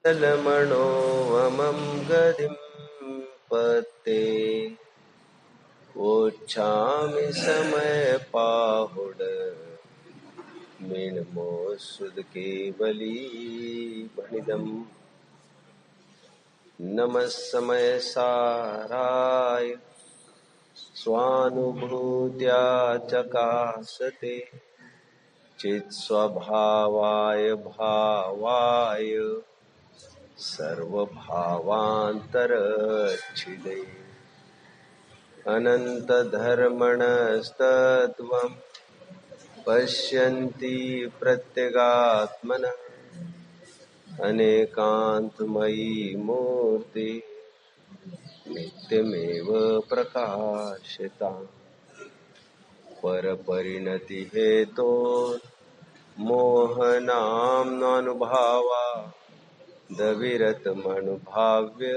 जलमणो वमं गतिं पते वोच्छामि समय पाहुड मीनमो सुध केवली भणिदम् नमः समय साराय स्वानुभूत्या चकासते चित् स्वभावाय भावाय सर्वभावान्तरच्छिदे अनन्तधर्मणस्तत्त्वं पश्यन्ति प्रत्यगात्मनः अनेकान्तमयी मूर्ति नित्यमेव प्रकाशिता परपरिणति हेतो मोहनाम्नानुभावा दविरतमनुभाव्य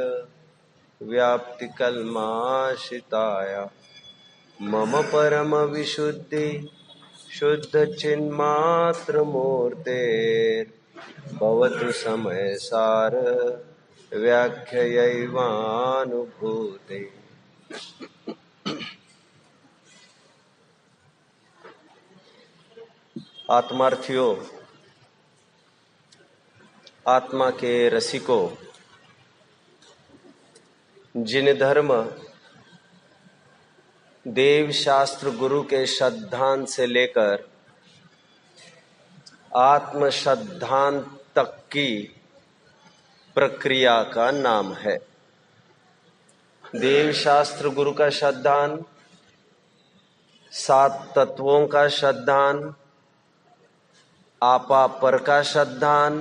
व्याप्तिकल्माशिताया मम परम विशुद्धि शुद्ध चिन्मात्र मूर्तेर्भवतु समय सार व्याख्यैवानुभूते। आत्मार्थियों, आत्मा के रसिकों, जिन धर्म देव शास्त्र गुरु के श्रद्धांत से लेकर आत्म श्रद्धांत तक की प्रक्रिया का नाम है। देव शास्त्र गुरु का श्रद्धान, 7 तत्वों का श्रद्धान, आपा पर का श्रद्धान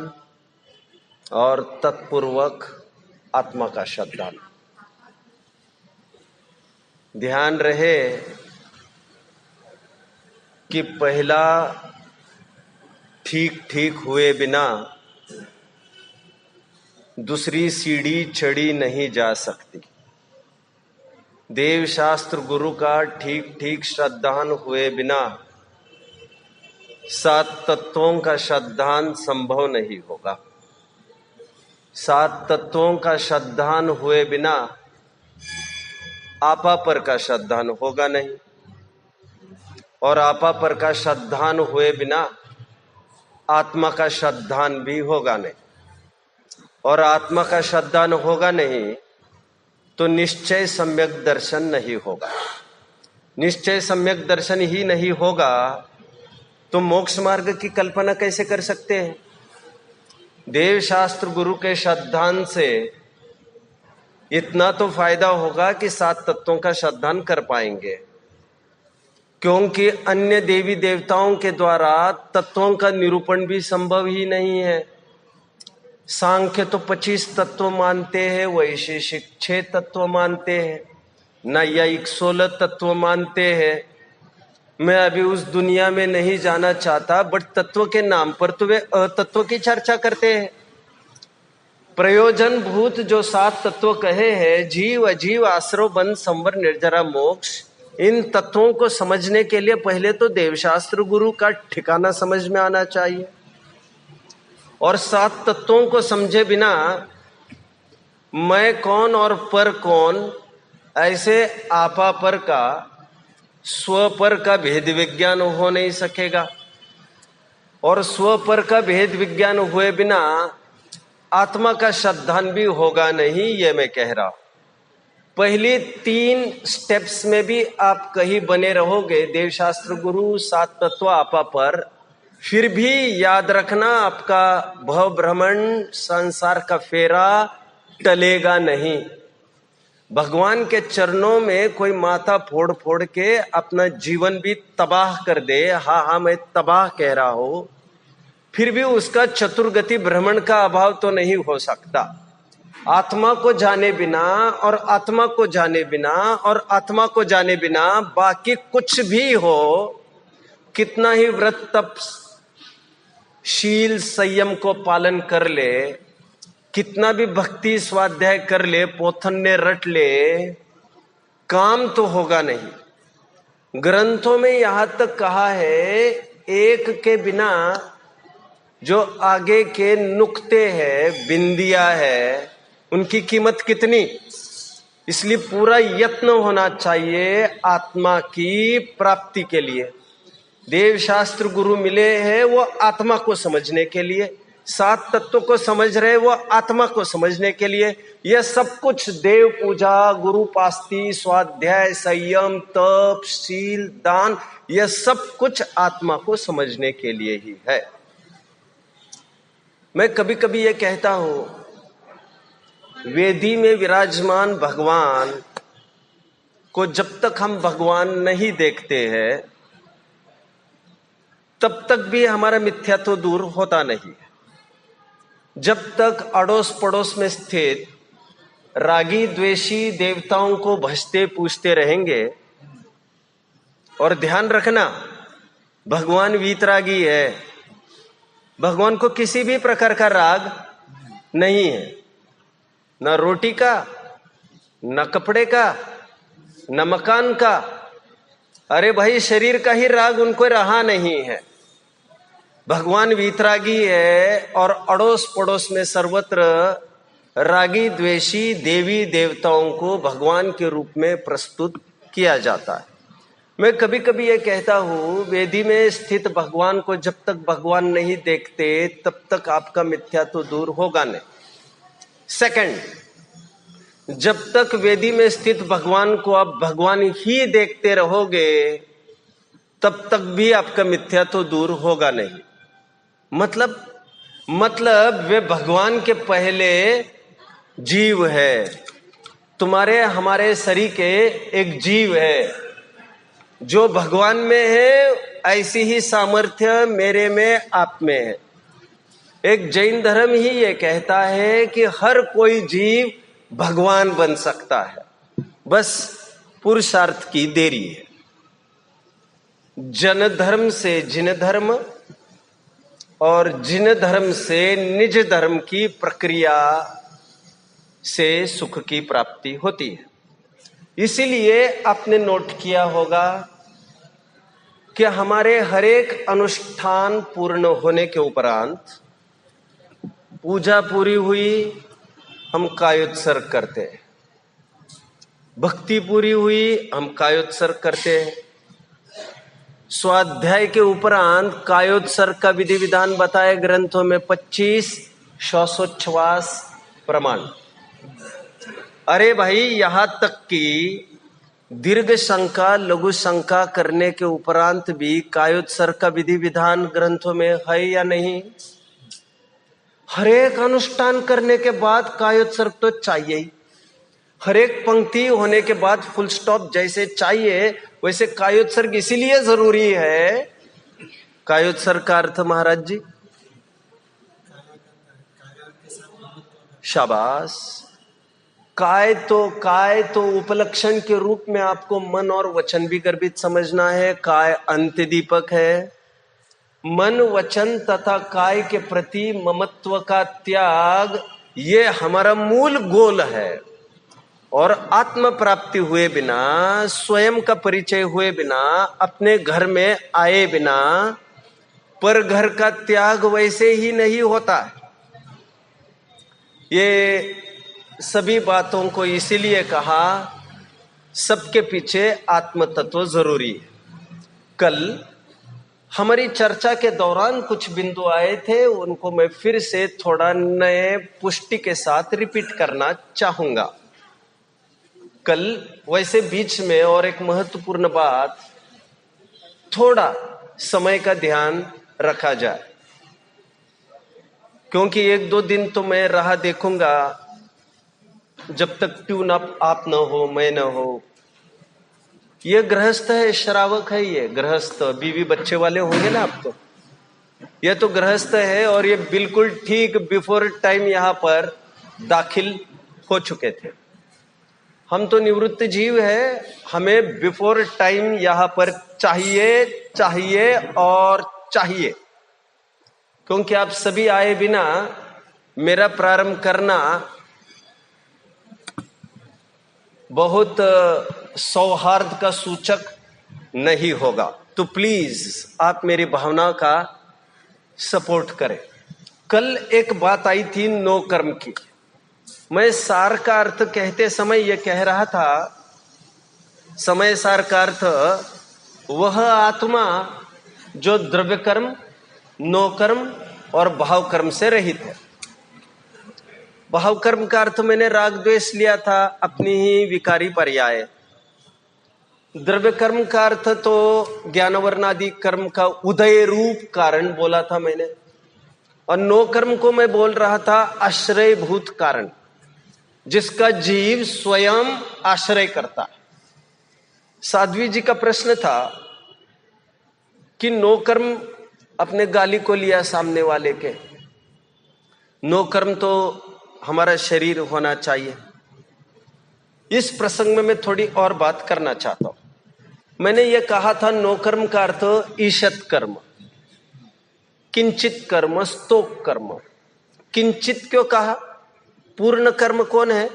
और तत्पूर्वक आत्मा का श्रद्धान। ध्यान रहे कि पहला ठीक ठीक हुए बिना दूसरी सीढ़ी चढ़ी नहीं जा सकती। देव शास्त्र गुरु का ठीक ठीक श्रद्धान हुए बिना 7 तत्वों का श्रद्धान संभव नहीं होगा। 7 तत्वों का श्रद्धान हुए बिना आपा पर का श्रद्धान होगा नहीं, और आपा पर का श्रद्धान हुए बिना आत्मा का श्रद्धान भी होगा नहीं, और आत्मा का श्रद्धान होगा नहीं तो निश्चय सम्यक दर्शन नहीं होगा। निश्चय सम्यक दर्शन ही नहीं होगा तो मोक्ष मार्ग की कल्पना कैसे कर सकते हैं। देव शास्त्र गुरु के श्रद्धान से इतना तो फायदा होगा कि 7 तत्वों का श्रद्धान कर पाएंगे, क्योंकि अन्य देवी देवताओं के द्वारा तत्वों का निरूपण भी संभव ही नहीं है। सांख्य तो 25 तत्व मानते हैं, वैशेषिक 6 तत्व मानते हैं, नैयायिक 16 तत्व मानते हैं। मैं अभी उस दुनिया में नहीं जाना चाहता, बट तत्व के नाम पर तो वे अतत्व की चर्चा करते हैं। प्रयोजन भूत जो 7 तत्व कहे हैं, जीव अजीव आश्रव बंध संवर निर्जरा मोक्ष, इन तत्वों को समझने के लिए पहले तो देवशास्त्र गुरु का ठिकाना समझ में आना चाहिए। और 7 तत्वों को समझे बिना मैं कौन और पर कौन, ऐसे आपा पर का स्व पर का भेद विज्ञान हो नहीं सकेगा। और स्व पर का भेद विज्ञान हुए बिना आत्मा का श्रद्धान भी होगा नहीं, ये मैं कह रहा हूं। पहले 3 स्टेप्स में भी आप कहीं बने रहोगे, देवशास्त्र गुरु 7 तत्व आपा पर, फिर भी याद रखना आपका भव भ्रमण संसार का फेरा टलेगा नहीं। भगवान के चरणों में कोई माथा फोड़ फोड़ के अपना जीवन भी तबाह कर दे, हाँ मैं तबाह कह रहा हूं, फिर भी उसका चतुर्गति भ्रमण का अभाव तो नहीं हो सकता। आत्मा को जाने बिना और आत्मा को जाने बिना और आत्मा को जाने बिना बाकी कुछ भी हो, कितना ही व्रत तप शील संयम को पालन कर ले, कितना भी भक्ति स्वाध्याय कर ले, पोथन ने रट ले, काम तो होगा नहीं। ग्रंथों में यहां तक कहा है, एक के बिना जो आगे के नुक्ते हैं, बिंदिया है, उनकी कीमत कितनी। इसलिए पूरा यत्न होना चाहिए आत्मा की प्राप्ति के लिए। देव शास्त्र गुरु मिले हैं वो आत्मा को समझने के लिए, 7 तत्वों को समझ रहे वो आत्मा को समझने के लिए। यह सब कुछ देव पूजा, गुरु पास्ती, स्वाध्याय, संयम, तप, शील, दान, यह सब कुछ आत्मा को समझने के लिए ही है। मैं कभी कभी यह कहता हूं, वेदी में विराजमान भगवान को जब तक हम भगवान नहीं देखते हैं तब तक भी हमारा मिथ्यात्व दूर होता नहीं। जब तक अड़ोस पड़ोस में स्थित रागी द्वेषी देवताओं को भजते पूजते रहेंगे, और ध्यान रखना भगवान वीतरागी है, भगवान को किसी भी प्रकार का राग नहीं है, न रोटी का, न कपड़े का, न मकान का। अरे भाई शरीर का ही राग उनको रहा नहीं है। भगवान वीतरागी है और अड़ोस पड़ोस में सर्वत्र रागी द्वेषी देवी देवताओं को भगवान के रूप में प्रस्तुत किया जाता है। मैं कभी कभी ये कहता हूं, वेदी में स्थित भगवान को जब तक भगवान नहीं देखते तब तक आपका मिथ्यात्व दूर होगा नहीं। सेकंड, जब तक वेदी में स्थित भगवान को आप भगवान ही देखते रहोगे तब तक भी आपका मिथ्यात्व दूर होगा नहीं। मतलब वे भगवान के पहले जीव है, तुम्हारे हमारे शरीर के एक जीव है। जो भगवान में है ऐसी ही सामर्थ्य मेरे में आप में है। एक जैन धर्म ही ये कहता है कि हर कोई जीव भगवान बन सकता है, बस पुरुषार्थ की देरी है। जन धर्म से जिन धर्म और जिन धर्म से निज धर्म की प्रक्रिया से सुख की प्राप्ति होती है। इसीलिए आपने नोट किया होगा कि हमारे हरेक अनुष्ठान पूर्ण होने के उपरांत, पूजा पूरी हुई, हम कायोत्सर्ग करते हैं, भक्ति पूरी हुई, हम कायोत्सर्ग करते हैं। स्वाध्याय के उपरांत कायोत्सर्ग का विधि विधान बताए ग्रंथों में 25 श्वासोच्छ्वास प्रमाण। अरे भाई यहां तक कि दीर्घ शंका लघु शंका करने के उपरांत भी कायोत्सर्ग का विधि विधान ग्रंथों में है या नहीं? हरेक अनुष्ठान करने के बाद कायोत्सर्ग तो चाहिए ही। हरेक पंक्ति होने के बाद फुल स्टॉप जैसे चाहिए वैसे कायोत्सर्ग इसीलिए जरूरी है। कायोत्सर्ग का अर्थ महाराज जी? शाबाश। काय तो उपलक्षण के रूप में आपको मन और वचन भी गर्भित समझना है। काय अंत्य दीपक है। मन वचन तथा काय के प्रति ममत्व का त्याग ये हमारा मूल गोल है। और आत्म प्राप्ति हुए बिना, स्वयं का परिचय हुए बिना, अपने घर में आए बिना पर घर का त्याग वैसे ही नहीं होता। ये सभी बातों को इसीलिए कहा सबके पीछे आत्म तत्व जरूरी है। कल हमारी चर्चा के दौरान कुछ बिंदु आए थे, उनको मैं फिर से थोड़ा नए पुष्टि के साथ रिपीट करना चाहूंगा। कल वैसे बीच में और एक महत्वपूर्ण बात, थोड़ा समय का ध्यान रखा जाए, क्योंकि 1-2 दिन तो मैं राह देखूंगा जब तक ट्यून अप आप न हो, मैं न हो। ये गृहस्थ है, श्रावक है, ये गृहस्थ बीवी बच्चे वाले होंगे ना आप तो। ये तो गृहस्थ है और ये बिल्कुल ठीक बिफोर टाइम यहां पर दाखिल हो चुके थे। हम तो निवृत्त जीव है, हमें बिफोर टाइम यहां पर चाहिए और चाहिए, क्योंकि आप सभी आए बिना मेरा प्रारंभ करना बहुत सौहार्द का सूचक नहीं होगा। तो प्लीज आप मेरी भावना का सपोर्ट करें। कल एक बात आई थी नो कर्म की। मैं सार का अर्थ कहते समय यह कह रहा था, समय सार का अर्थ वह आत्मा जो द्रव्य कर्म, नो कर्म और भाव कर्म से रहित है। भाव कर्म का अर्थ मैंने राग द्वेष लिया था, अपनी ही विकारी पर्याय। द्रव्य कर्म का अर्थ तो ज्ञान वर्णादि कर्म का उदय रूप कारण बोला था मैंने, और नो कर्म को मैं बोल रहा था आश्रयभूत कारण, जिसका जीव स्वयं आश्रय करता। साध्वी जी का प्रश्न था कि नो कर्म, अपने गाली को लिया सामने वाले के, नो कर्म तो हमारा शरीर होना चाहिए। इस प्रसंग में मैं थोड़ी और बात करना चाहता हूं। मैंने यह कहा था नो कर्म का अर्थ ईशत कर्म, किंचित कर्म, स्तोक कर्म। किंचित क्यों कहा? पूर्ण कर्म कौन है?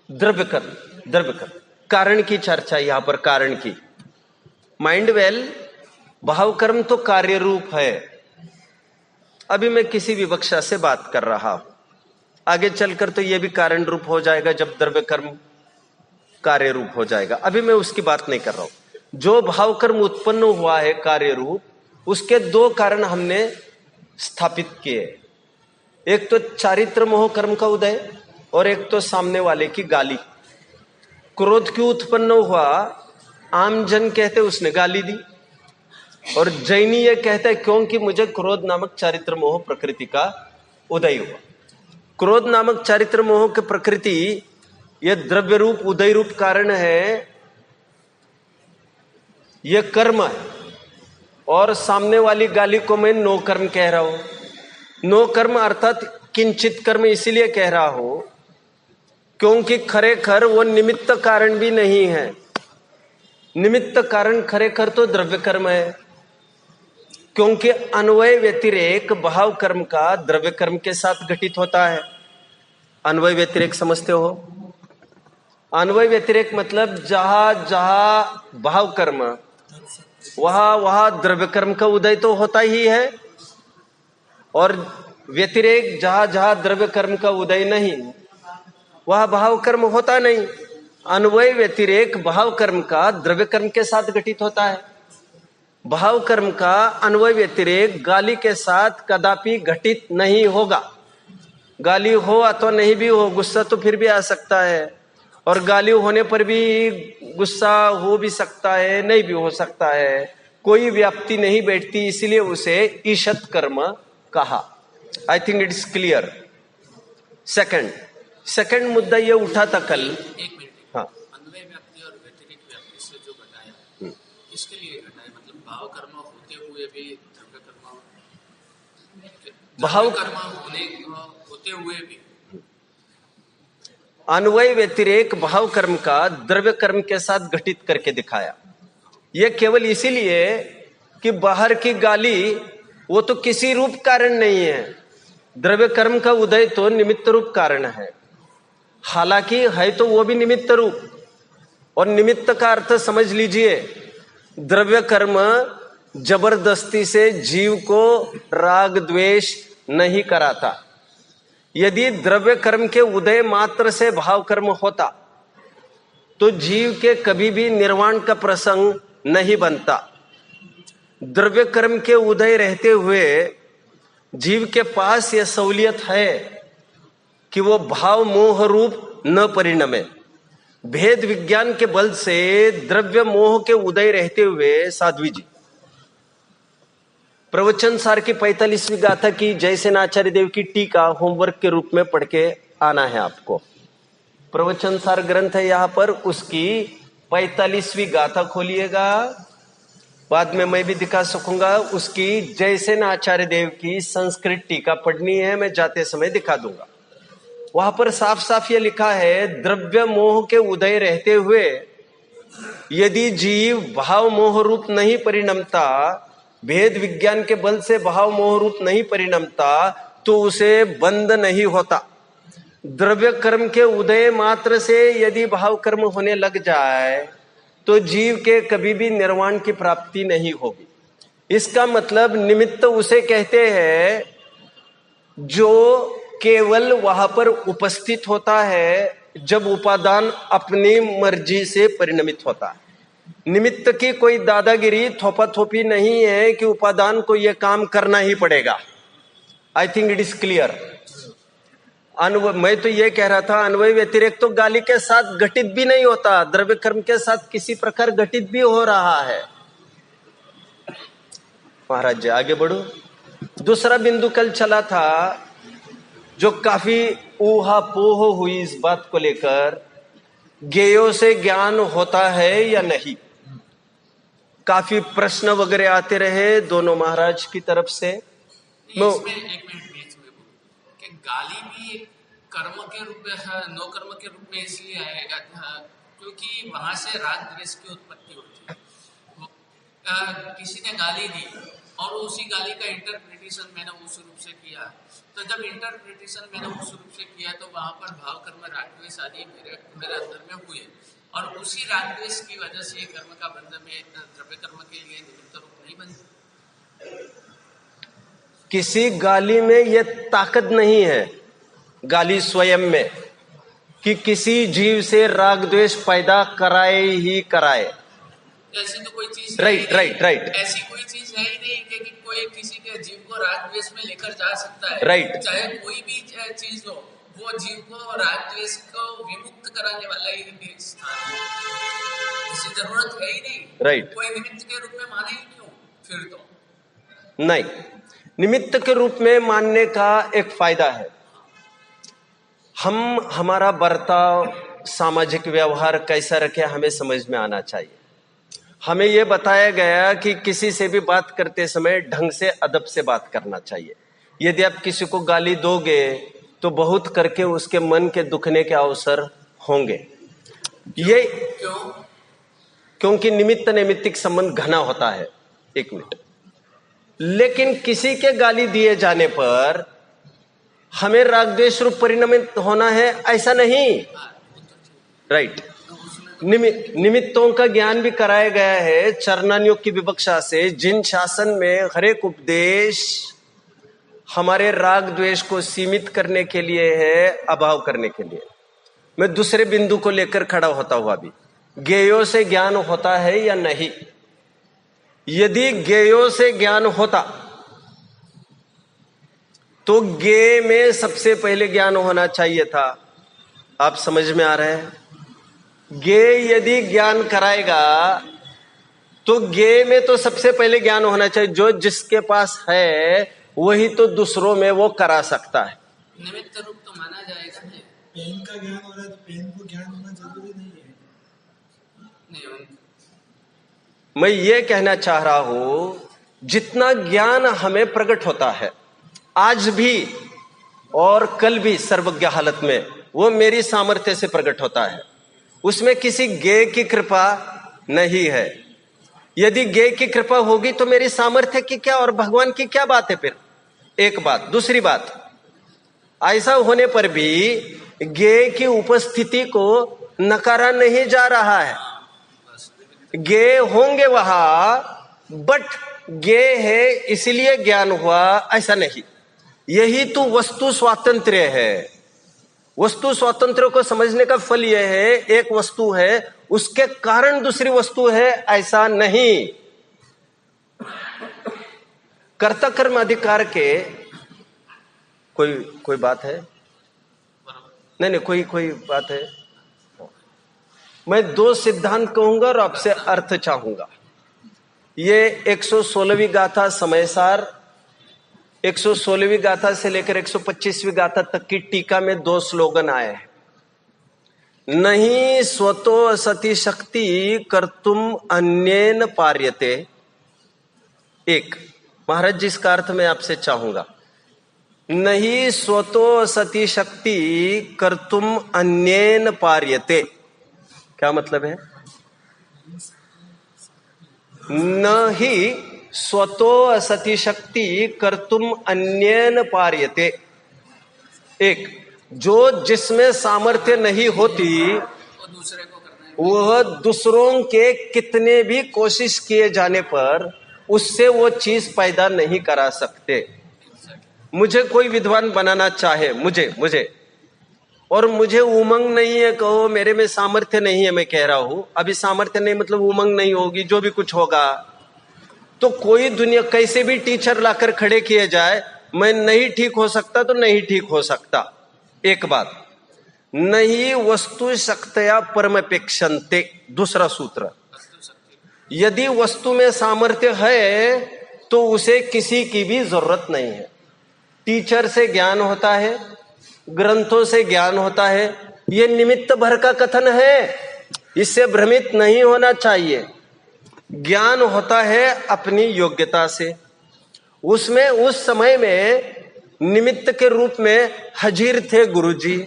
द्रव्य कर्म। द्रव्य कर्म कारण की चर्चा यहां पर, कारण की। माइंड वेल, भाव कर्म तो कार्य रूप है। अभी मैं किसी विवक्षा से बात कर रहा हूं, आगे चलकर तो यह भी कारण रूप हो जाएगा जब द्रव्य कर्म कार्य रूप हो जाएगा। अभी मैं उसकी बात नहीं कर रहा हूं। जो भाव कर्म उत्पन्न हुआ है कार्य रूप, उसके दो कारण हमने स्थापित किए। एक तो चारित्र मोह कर्म का उदय, और एक तो सामने वाले की गाली। क्रोध क्यों उत्पन्न हुआ? आम जन कहते उसने गाली दी, और जैनी ये कहते क्योंकि मुझे क्रोध नामक चारित्र मोह प्रकृति का उदय हुआ। क्रोध नामक चारित्र मोह की प्रकृति यह द्रव्य रूप उदय रूप कारण है, यह कर्म है। और सामने वाली गाली को मैं नो कर्म कह रहा हूं। नो कर्म अर्थात किंचित कर्म इसीलिए कह रहा हूं क्योंकि खरेखर वो निमित्त कारण भी नहीं है। निमित्त कारण खरेखर तो द्रव्य कर्म है, क्योंकि अन्वय व्यतिरेक भाव कर्म का द्रव्य कर्म के साथ घटित होता है। अन्वय व्यतिरेक समझते हो? अन्वय व्यतिरेक मतलब जहां जहां भाव कर्म, वहां वहां द्रव्य कर्म का उदय तो होता ही है, और व्यतिरेक जहां जहां द्रव्य कर्म का उदय नहीं, वहां भाव कर्म होता नहीं। अन्वय व्यतिरेक भाव कर्म का द्रव्य कर्म के साथ घटित होता है। भाव कर्म का अन्वय व्यतिरेक गाली के साथ कदापि घटित नहीं होगा। गाली हो अथवा नहीं भी हो, गुस्सा तो फिर भी आ सकता है, और गाली होने पर भी गुस्सा हो भी सकता है, नहीं भी हो सकता है। कोई व्याप्ति नहीं बैठती, इसलिए उसे ईशत कर्म कहा। I think it is clear. Second मुद्दा ये उठा था कल। एक मिनट। हाँ, अन्वय व्याप्ति और व्यतिरिक व्याप्ति से जो घटाया, इसके लिए घटाया मतलब भाव कर्म होते हुए भी द्रव्य कर्म, भाव कर्म होते हुए भी अन्वय व्यतिरेक भाव कर्म का द्रव्य कर्म के साथ घटित करके दिखाया। यह केवल इसीलिए कि बाहर की गाली वो तो किसी रूप कारण नहीं है, द्रव्य कर्म का उदय तो निमित्त रूप कारण है। हालांकि है तो वो भी निमित्त रूप, और निमित्त का अर्थ समझ लीजिए, द्रव्य कर्म जबरदस्ती से जीव को राग द्वेष नहीं कराता। यदि द्रव्य कर्म के उदय मात्र से भाव कर्म होता तो जीव के कभी भी निर्वाण का प्रसंग नहीं बनता। द्रव्य कर्म के उदय रहते हुए जीव के पास यह सहूलियत है कि वो भाव मोह रूप न परिणमे। भेद विज्ञान के बल से द्रव्य मोह के उदय रहते हुए, साध्वी जी, प्रवचन सार की 45वीं गाथा की जयसेन आचार्य देव की टीका होमवर्क के रूप में पढ़ के आना है आपको। प्रवचन सार ग्रंथ है यहां पर, उसकी 45वीं गाथा खोलिएगा, बाद में मैं भी दिखा सकूंगा। उसकी जयसेन आचार्य देव की संस्कृत टीका पढ़नी है, मैं जाते समय दिखा दूंगा। वहां पर साफ साफ ये लिखा है, द्रव्य मोह के उदय रहते हुए यदि जीव भाव मोह रूप नहीं परिणमता, भेद विज्ञान के बल से भाव मोह रूप नहीं परिणमता, तो उसे बंध नहीं होता। द्रव्य कर्म के उदय मात्र से यदि भाव कर्म होने लग जाए तो जीव के कभी भी निर्वाण की प्राप्ति नहीं होगी। इसका मतलब निमित्त उसे कहते हैं जो केवल वहां पर उपस्थित होता है जब उपादान अपनी मर्जी से परिणमित होता है। निमित्त की कोई दादागिरी थोपा थोपी नहीं है कि उपादान को यह काम करना ही पड़ेगा। I think it is clear. मैं तो यह कह रहा था अन्वय व्यतिरेक तो गाली के साथ घटित भी नहीं होता, द्रव्य कर्म के साथ किसी प्रकार घटित भी हो रहा है। महाराज जी आगे बढ़ो। दूसरा बिंदु कल चला था जो काफी ऊहापोह हुई इस बात को लेकर, ज्ञेयों से ज्ञान होता है या नहीं। काफी प्रश्न वगैरह आते रहे दोनों महाराज की तरफ से। इसमें एक मिनट बीच में कि गाली भी एक कर्म के रूप में, नो कर्म के रूप में इसलिए आएगा क्योंकि वहां से राग द्वेष की उत्पत्ति होती है। किसी ने गाली दी और उसी गाली का इंटरप्रिटेशन मैंने उस रूप से किया, तो जब इंटरप्रिटेशन मैंने उस रूप से किया तो वहां पर भाव कर्म राग द्वेष आदि मेरे अंदर में हुए, और उसी राग द्वेष की वजह से कर्म का बंध में द्रव्य कर्म के लिए निमित्त रूप नहीं बनता। किसी गाली में यह ताकत नहीं है, गाली स्वयं में, कि किसी जीव से राग द्वेष पैदा कराए ही कराए। ऐसी तो कोई चीज राइट ऐसी कोई चीज है ही नहीं कि कोई किसी के जीव को राग द्वेष में लेकर जा सकता है। राइट। चाहे कोई भी चीज हो, वो जीव को राग द्वेष को विमुक्त कराने वाला ही स्थान है। इसकी जरूरत है ही नहीं। राइट। कोई निमित्त के रूप में माने ही क्यों फिर तो? नहीं, निमित्त के रूप में मानने का एक फायदा है। हम हमारा बर्ताव, सामाजिक व्यवहार कैसा रखे हमें समझ में आना चाहिए। हमें यह बताया गया कि किसी से भी बात करते समय ढंग से, अदब से बात करना चाहिए। यदि आप किसी को गाली दोगे तो बहुत करके उसके मन के दुखने के अवसर होंगे। ये क्योंकि निमित्त नैमित्तिक संबंध घना होता है। एक मिनट। लेकिन किसी के गाली दिए जाने पर हमें राग द्वेष रूप परिणमित होना है ऐसा नहीं। राइट। निमित्तों का ज्ञान भी कराया गया है चरणान्यों की विवक्षा से। जिन शासन में हर एक उपदेश हमारे राग द्वेष को सीमित करने के लिए है, अभाव करने के लिए। मैं दूसरे बिंदु को लेकर खड़ा होता हुआ भी, ज्ञेयों से ज्ञान होता है या नहीं। यदि ज्ञेयों से ज्ञान होता तो ज्ञेय में सबसे पहले ज्ञान होना चाहिए था। आप समझ में आ रहे हैं? ज्ञेय यदि ज्ञान कराएगा तो ज्ञेय में तो सबसे पहले ज्ञान होना चाहिए। जो जिसके पास है वही तो दूसरों में वो करा सकता है। निमित्त रूप तो माना जाएगा। पेन का ज्ञान हो रहा है तो पेन को ज्ञान होना जरूरी नहीं है। मैं ये कहना चाह रहा हूं, जितना ज्ञान हमें प्रकट होता है आज भी और कल भी सर्वज्ञ हालत में, वो मेरी सामर्थ्य से प्रकट होता है। उसमें किसी ज्ञेय की कृपा नहीं है। यदि ज्ञेय की कृपा होगी तो मेरी सामर्थ्य की क्या और भगवान की क्या बात है फिर? एक बात। दूसरी बात, ऐसा होने पर भी ज्ञेय की उपस्थिति को नकारा नहीं जा रहा है। ज्ञेय होंगे वहां, बट ज्ञेय है इसलिए ज्ञान हुआ ऐसा नहीं। यही तो वस्तु स्वातंत्र्य है। वस्तु स्वातंत्र्य को समझने का फल यह है, एक वस्तु है उसके कारण दूसरी वस्तु है ऐसा नहीं। कर्ता कर्म अधिकार के कोई बात है? नहीं, कोई बात है? मैं दो सिद्धांत कहूंगा और आपसे अर्थ चाहूंगा। ये 116वीं गाथा समयसार, 116वीं गाथा से लेकर 125वीं गाथा तक की टीका में दो स्लोगन आए हैं। नहीं स्वतो सती शक्ति कर्तुम अन्येन पार्यते। एक महाराज जी इसका अर्थ मैं आपसे चाहूंगा। नहीं स्वतो सती शक्ति कर्तुम अन्येन पार्यते, क्या मतलब है? नहीं स्वतो असति शक्ति कर्तुम अन्येन पार्यते। एक, जो जिसमें सामर्थ्य नहीं होती वह दूसरों के कितने भी कोशिश किए जाने पर उससे वो चीज पैदा नहीं करा सकते। मुझे कोई विद्वान बनाना चाहे, मुझे और मुझे उमंग नहीं है, कहो मेरे में सामर्थ्य नहीं है, मैं कह रहा हूं अभी सामर्थ्य नहीं मतलब उमंग नहीं होगी, जो भी कुछ होगा, तो कोई दुनिया कैसे भी टीचर लाकर खड़े किए जाए, मैं नहीं ठीक हो सकता तो नहीं ठीक हो सकता। एक बात, नहीं वस्तु शक्तया परमपेक्षन्ते, दूसरा सूत्र, यदि वस्तु में सामर्थ्य है तो उसे किसी की भी जरूरत नहीं है। टीचर से ज्ञान होता है, ग्रंथों से ज्ञान होता है, यह निमित्त भर का कथन है, इससे भ्रमित नहीं होना चाहिए। ज्ञान होता है अपनी योग्यता से। उसमें उस समय में निमित्त के रूप में हजीर थे गुरुजी,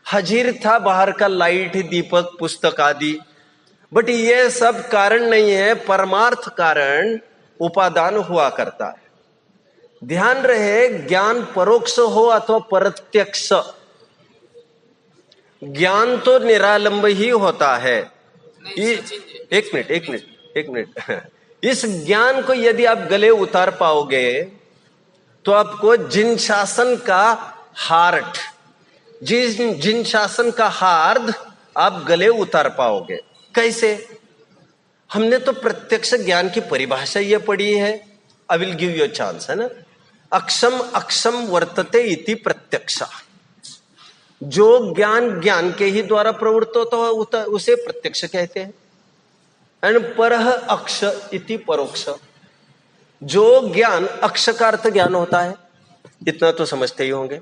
हजीर था बाहर का लाइट, दीपक, पुस्तक आदि, बट ये सब कारण नहीं है, परमार्थ कारण उपादान हुआ करता है। ध्यान रहे, ज्ञान परोक्ष हो अथवा प्रत्यक्ष, ज्ञान तो निरालंब ही होता है। एक मिनट इस ज्ञान को यदि आप गले उतार पाओगे तो आपको जिन शासन का हार्ट, जिन शासन का हार्द आप गले उतार पाओगे। कैसे? हमने तो प्रत्यक्ष ज्ञान की परिभाषा ये पढ़ी है, I will give you chance, है ना। अक्षम अक्षम वर्तते इति प्रत्यक्षा, जो ज्ञान ज्ञान के ही द्वारा प्रवृत्त होता है उसे प्रत्यक्ष कहते हैं। एंड परह अक्ष इति परोक्ष, जो ज्ञान, अक्ष का अर्थ ज्ञान होता है, इतना तो समझते ही होंगे,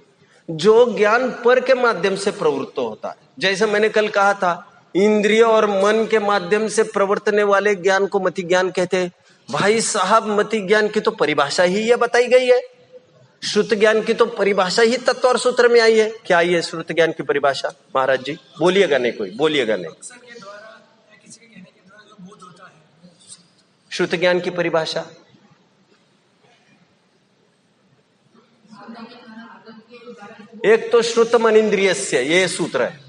जो ज्ञान पर के माध्यम से प्रवृत्त होता है। जैसे मैंने कल कहा था, इंद्रिय और मन के माध्यम से प्रवर्तने वाले ज्ञान को मति ज्ञान कहते हैं। भाई साहब, मति ज्ञान की तो परिभाषा ही यह बताई गई है, श्रुत ज्ञान की तो परिभाषा ही तत्व और सूत्र में आई है। क्या आई है श्रुत ज्ञान की परिभाषा? महाराज जी बोलिएगा नहीं, कोई बोलिएगा नहीं। श्रुत ज्ञान की परिभाषा एक तो श्रुत मन इंद्रियस्य, ये सूत्र है,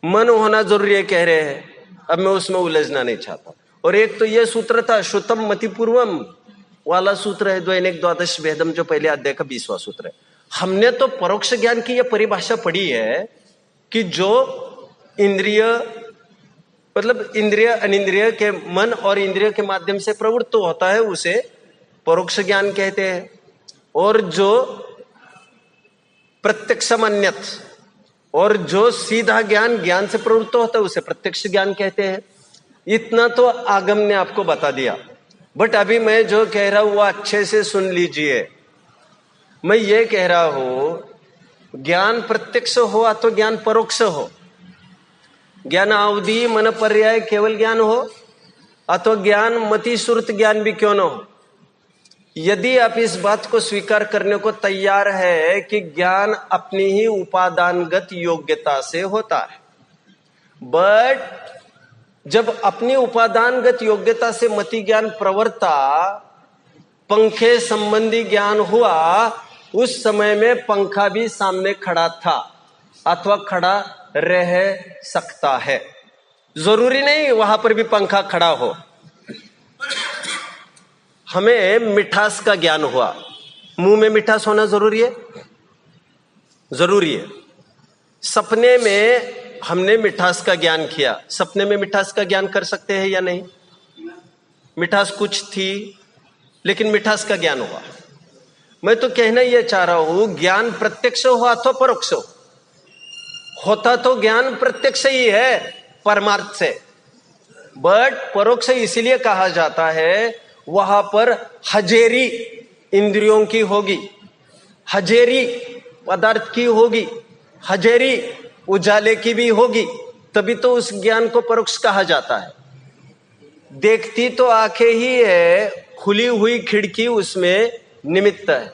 मन होना जरूरी है कह रहे हैं, अब मैं उसमें उलझना नहीं चाहता। और एक तो ये सूत्र था श्रुतम मति पूर्वम वाला सूत्र है, द्वैनिक द्वादश भेदम, जो पहले अध्याय का 20वां सूत्र है। हमने तो परोक्ष ज्ञान की यह परिभाषा पढ़ी है कि जो इंद्रिय मतलब इंद्रिय अनिंद्रिय के, मन और इंद्रिय के माध्यम से प्रवृत्त होता है उसे परोक्ष ज्ञान कहते हैं, और जो प्रत्यक्षमन्यत और जो सीधा ज्ञान ज्ञान से प्रवृत्त होता है उसे प्रत्यक्ष ज्ञान कहते हैं। इतना तो आगम ने आपको बता दिया, बट अभी मैं जो कह रहा हूं वो अच्छे से सुन लीजिए। मैं ये कह रहा हूं, ज्ञान प्रत्यक्ष हो अथवा ज्ञान परोक्ष हो, ज्ञान अवधि मन पर्याय केवल ज्ञान हो अथवा ज्ञान मति श्रुत ज्ञान भी क्यों न हो, यदि आप इस बात को स्वीकार करने को तैयार है कि ज्ञान अपनी ही उपादानगत योग्यता से होता है, बट जब अपनी उपादानगत योग्यता से मति ज्ञान प्रवर्ता, पंखे संबंधी ज्ञान हुआ, उस समय में पंखा भी सामने खड़ा था अथवा खड़ा रह सकता है, जरूरी नहीं वहां पर भी पंखा खड़ा हो। हमें मिठास का ज्ञान हुआ, मुंह में मिठास होना जरूरी है, जरूरी है। सपने में हमने मिठास का ज्ञान किया, सपने में मिठास का ज्ञान कर सकते हैं या नहीं? मिठास कुछ थी लेकिन मिठास का ज्ञान हुआ। मैं तो कहना यह चाह रहा हूं, ज्ञान प्रत्यक्ष हो अथवा परोक्ष हो, होता तो ज्ञान प्रत्यक्ष ही है परमार्थ से, बट परोक्ष इसलिए कहा जाता है वहां पर हजेरी इंद्रियों की होगी, हजेरी पदार्थ की होगी, हजेरी उजाले की भी होगी, तभी तो उस ज्ञान को परोक्ष कहा जाता है। देखती तो आंखें ही है, खुली हुई खिड़की उसमें निमित्त है।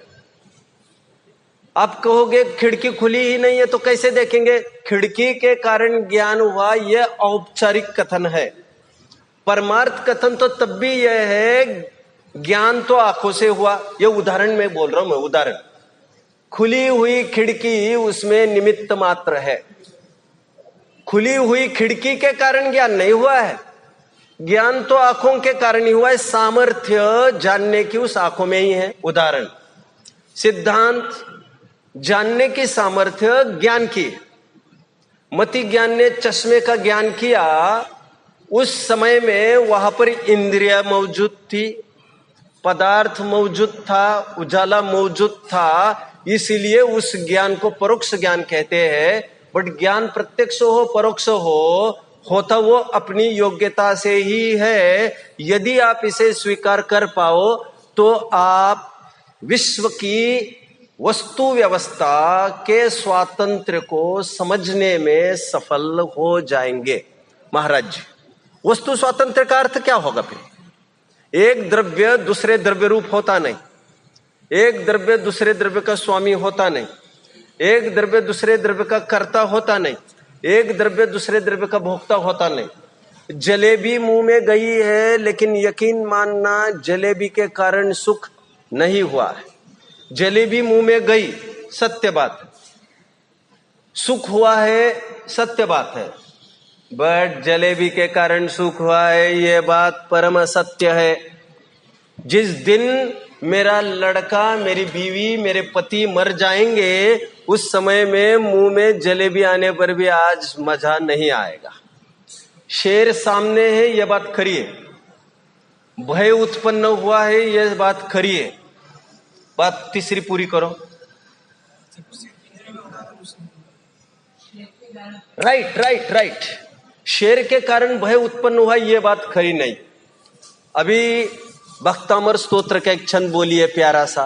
आप कहोगे खिड़की खुली ही नहीं है तो कैसे देखेंगे? खिड़की के कारण ज्ञान हुआ, यह औपचारिक कथन है। परमार्थ कथन तो तब भी यह है, ज्ञान तो आंखों से हुआ, यह उदाहरण में बोल रहा हूं मैं, उदाहरण। खुली हुई खिड़की उसमें निमित्त मात्र है, खुली हुई खिड़की के कारण ज्ञान नहीं हुआ है। ज्ञान तो आंखों के कारण ही हुआ है, सामर्थ्य जानने की उस आंखों में ही है। उदाहरण, सिद्धांत जानने की सामर्थ्य ज्ञान की है। मति ज्ञान ने चश्मे का ज्ञान किया, उस समय में वहां पर इंद्रिया मौजूद थी, पदार्थ मौजूद था, उजाला मौजूद था, इसलिए उस ज्ञान को परोक्ष ज्ञान कहते हैं। बट ज्ञान प्रत्यक्ष हो परोक्ष हो, होता वो अपनी योग्यता से ही है। यदि आप इसे स्वीकार कर पाओ तो आप विश्व की वस्तु व्यवस्था के स्वातंत्र्य को समझने में सफल हो जाएंगे। महाराज जी, वस्तु स्वातंत्र्य का अर्थ क्या होगा? फिर एक द्रव्य दूसरे द्रव्य रूप होता नहीं, एक द्रव्य दूसरे द्रव्य का स्वामी होता नहीं, एक द्रव्य दूसरे द्रव्य का कर्ता होता नहीं, एक द्रव्य दूसरे द्रव्य का भोक्ता होता नहीं। जलेबी मुंह में गई है, लेकिन यकीन मानना जलेबी के कारण सुख नहीं हुआ है। जलेबी मुंह में गई, सत्य बात है, सुख हुआ है, सत्य बात है, बट जलेबी के कारण सुख हुआ है, ये बात परम सत्य है। जिस दिन मेरा लड़का, मेरी बीवी, मेरे पति मर जाएंगे, उस समय में मुंह में जलेबी आने पर भी आज मजा नहीं आएगा। शेर सामने है, यह बात खरी है। भय उत्पन्न हुआ है, यह बात खरी है। बात तीसरी पूरी करो। राइट राइट राइट, शेर के कारण भय उत्पन्न हुआ, यह बात खरी नहीं। अभी भक्तामर स्तोत्र का एक छंद बोलिए प्यारा सा।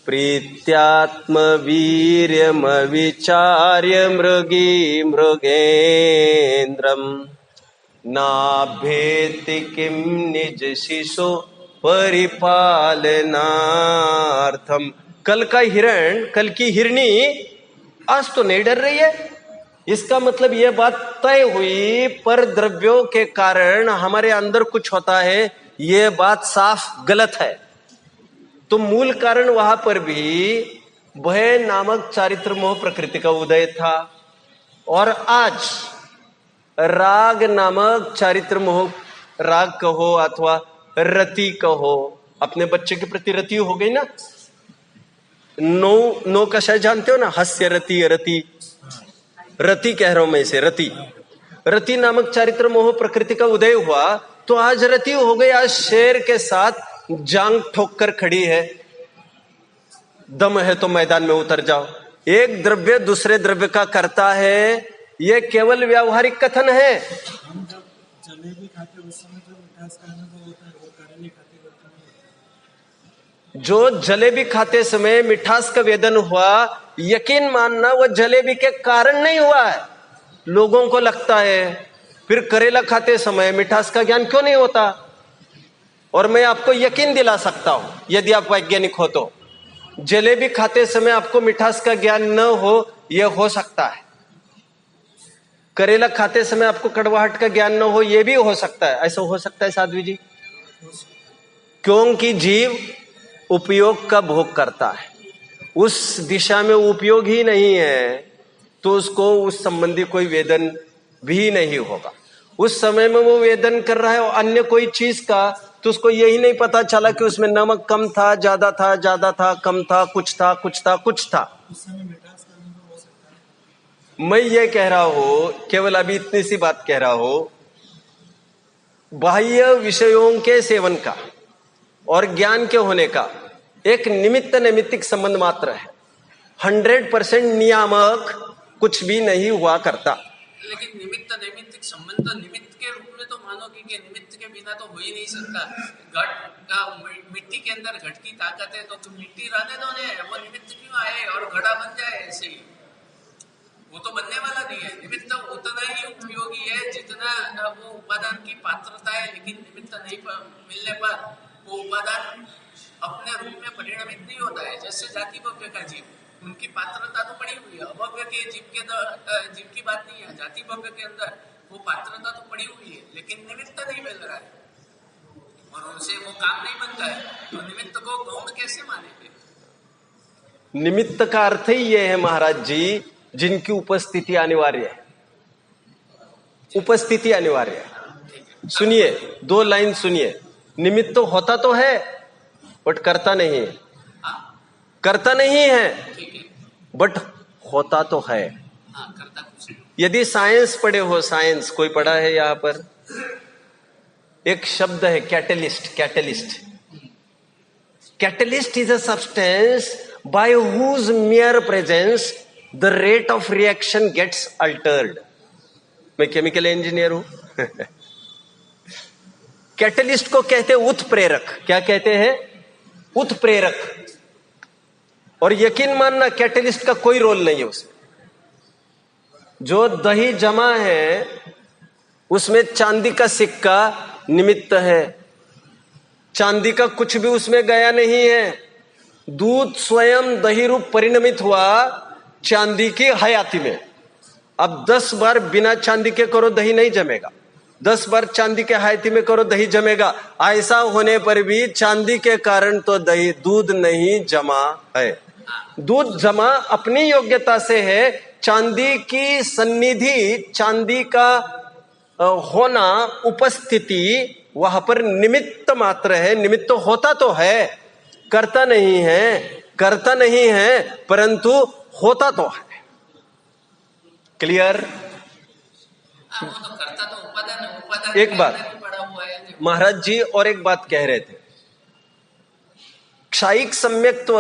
प्रीत्यात्म वीर्यम विचार्य मृगी मृगेन्द्रम नाभेति किम निज शिशो परिपालनार्थम। कल का हिरण, कल की हिरनी आज तो नहीं डर रही है। इसका मतलब यह बात तय हुई, पर द्रव्यों के कारण हमारे अंदर कुछ होता है, यह बात साफ गलत है। तो मूल कारण वहां पर भी भय नामक चारित्र मोह प्रकृति का उदय था, और आज राग नामक चारित्र मोह, राग कहो अथवा रति कहो, अपने बच्चे के प्रति रति हो गई ना। नो का शायद जानते हो ना, हास्य रति, रति रति कह रहा हूं मैं इसे, रति रति नामक चारित्र मोह प्रकृति का उदय हुआ, तो आज रति हो गई। आज शेर के साथ जांग ठोक कर खड़ी है। दम है तो मैदान में उतर जाओ। एक द्रव्य दूसरे द्रव्य का करता है, यह केवल व्यावहारिक कथन है। हम जब जलेबी खाते उस समय जो मिठास का अनुभव होता है, वो करेले खाते वक्त नहीं होता। जो जलेबी खाते समय मिठास का वेदन हुआ, यकीन मानना वह जलेबी के कारण नहीं हुआ है। लोगों को लगता है फिर करेला खाते समय मिठास का ज्ञान क्यों नहीं होता? और मैं आपको यकीन दिला सकता हूं, यदि आप वैज्ञानिक हो तो, जलेबी खाते समय आपको मिठास का ज्ञान न हो, यह हो सकता है। करेला खाते समय आपको कड़वाहट का ज्ञान न हो, यह भी हो सकता है। ऐसा हो सकता है साध्वी जी? क्योंकि जीव उपयोग का भोग करता है, उस दिशा में उपयोग ही नहीं है, तो उसको उस संबंधी कोई वेदन भी नहीं होगा। उस समय में वो वेदन कर रहा है और अन्य कोई चीज का, तो उसको यही नहीं पता चला कि उसमें नमक कम था, ज्यादा था, ज्यादा था, कम था, कुछ था, कुछ था, कुछ था। उस समय मिठास का अनुभव हो सकता है। मैं ये कह रहा हूं, केवल अभी इतनी सी बात कह रहा हूं, बाह्य विषयों के सेवन का और ज्ञान के होने का एक निमित्त नैमित्तिक संबंध मात्र है। 100% नियामक कुछ भी नहीं हुआ करता। लेकिन निमित्त नैमित्तिक संबंध तो निमित्त के रूप में तो मानोगे कि निमित्त के बिना तो हो ही नहीं सकता। घट का मिट्टी के अंदर घट की ताकत है, तो तुम मिट्टी रहने दो ने, वो निमित्त क्यों आए और घड़ा बन जाए ऐसे ही? वो तो बनने वाला नहीं है। निमित्त उतना ही उपयोगी है जितना वो उपादान की पात्रता है, लेकिन निमित्त नहीं मिलने पर वो उपादान अपने रूप में परिणमित नहीं होता है। जैसे जाति भव्य का जीव, उनकी पात्रता तो पड़ी हुई है। अभव्य के जीव की बात नहीं है, जाति भव्य के अंदर वो पात्रता तो पड़ी हुई है, लेकिन निमित्त नहीं मिल रहा है और उनसे वो काम नहीं बनता है। तो निमित्त को गौण कैसे मानेंगे? निमित्त का अर्थ ही यह है महाराज जी, जिनकी उपस्थिति अनिवार्य है। उपस्थिति अनिवार्य है। सुनिए, 2 लाइन सुनिए। निमित्त तो होता तो है बट करता नहीं है, करता नहीं है ठीक है। बट होता तो है। हाँ, करता कुछ नहीं। यदि साइंस पढ़े हो, साइंस कोई पढ़ा है यहां पर? एक शब्द है catalyst. Catalyst, catalyst is a substance by whose mere presence the rate of reaction gets altered. मैं केमिकल इंजीनियर हूं। कैटलिस्ट को कहते हैं उत्प्रेरक। क्या कहते हैं? उत्प्रेरक। और यकीन मानना, कैटलिस्ट का कोई रोल नहीं है उसमें। जो दही जमा है उसमें चांदी का सिक्का निमित्त है, चांदी का कुछ भी उसमें गया नहीं है। दूध स्वयं दही रूप परिणमित हुआ चांदी की हयाती में। अब 10 बार बिना चांदी के करो, दही नहीं जमेगा। 10 बार चांदी के हयाती में करो, दही जमेगा। ऐसा होने पर भी चांदी के कारण तो दही, दूध नहीं जमा है। दूध जमा अपनी योग्यता से है। चांदी की सन्निधि, चांदी का होना, उपस्थिति वहां पर निमित्त मात्र है। निमित्त होता तो है, करता नहीं है, करता नहीं है परंतु होता तो है। क्लियर? वो तो करता तो उपादान, उपादान एक बात पड़ा हुआ है। महाराज जी और एक बात कह रहे थे, क्षायिक सम्यक्त्व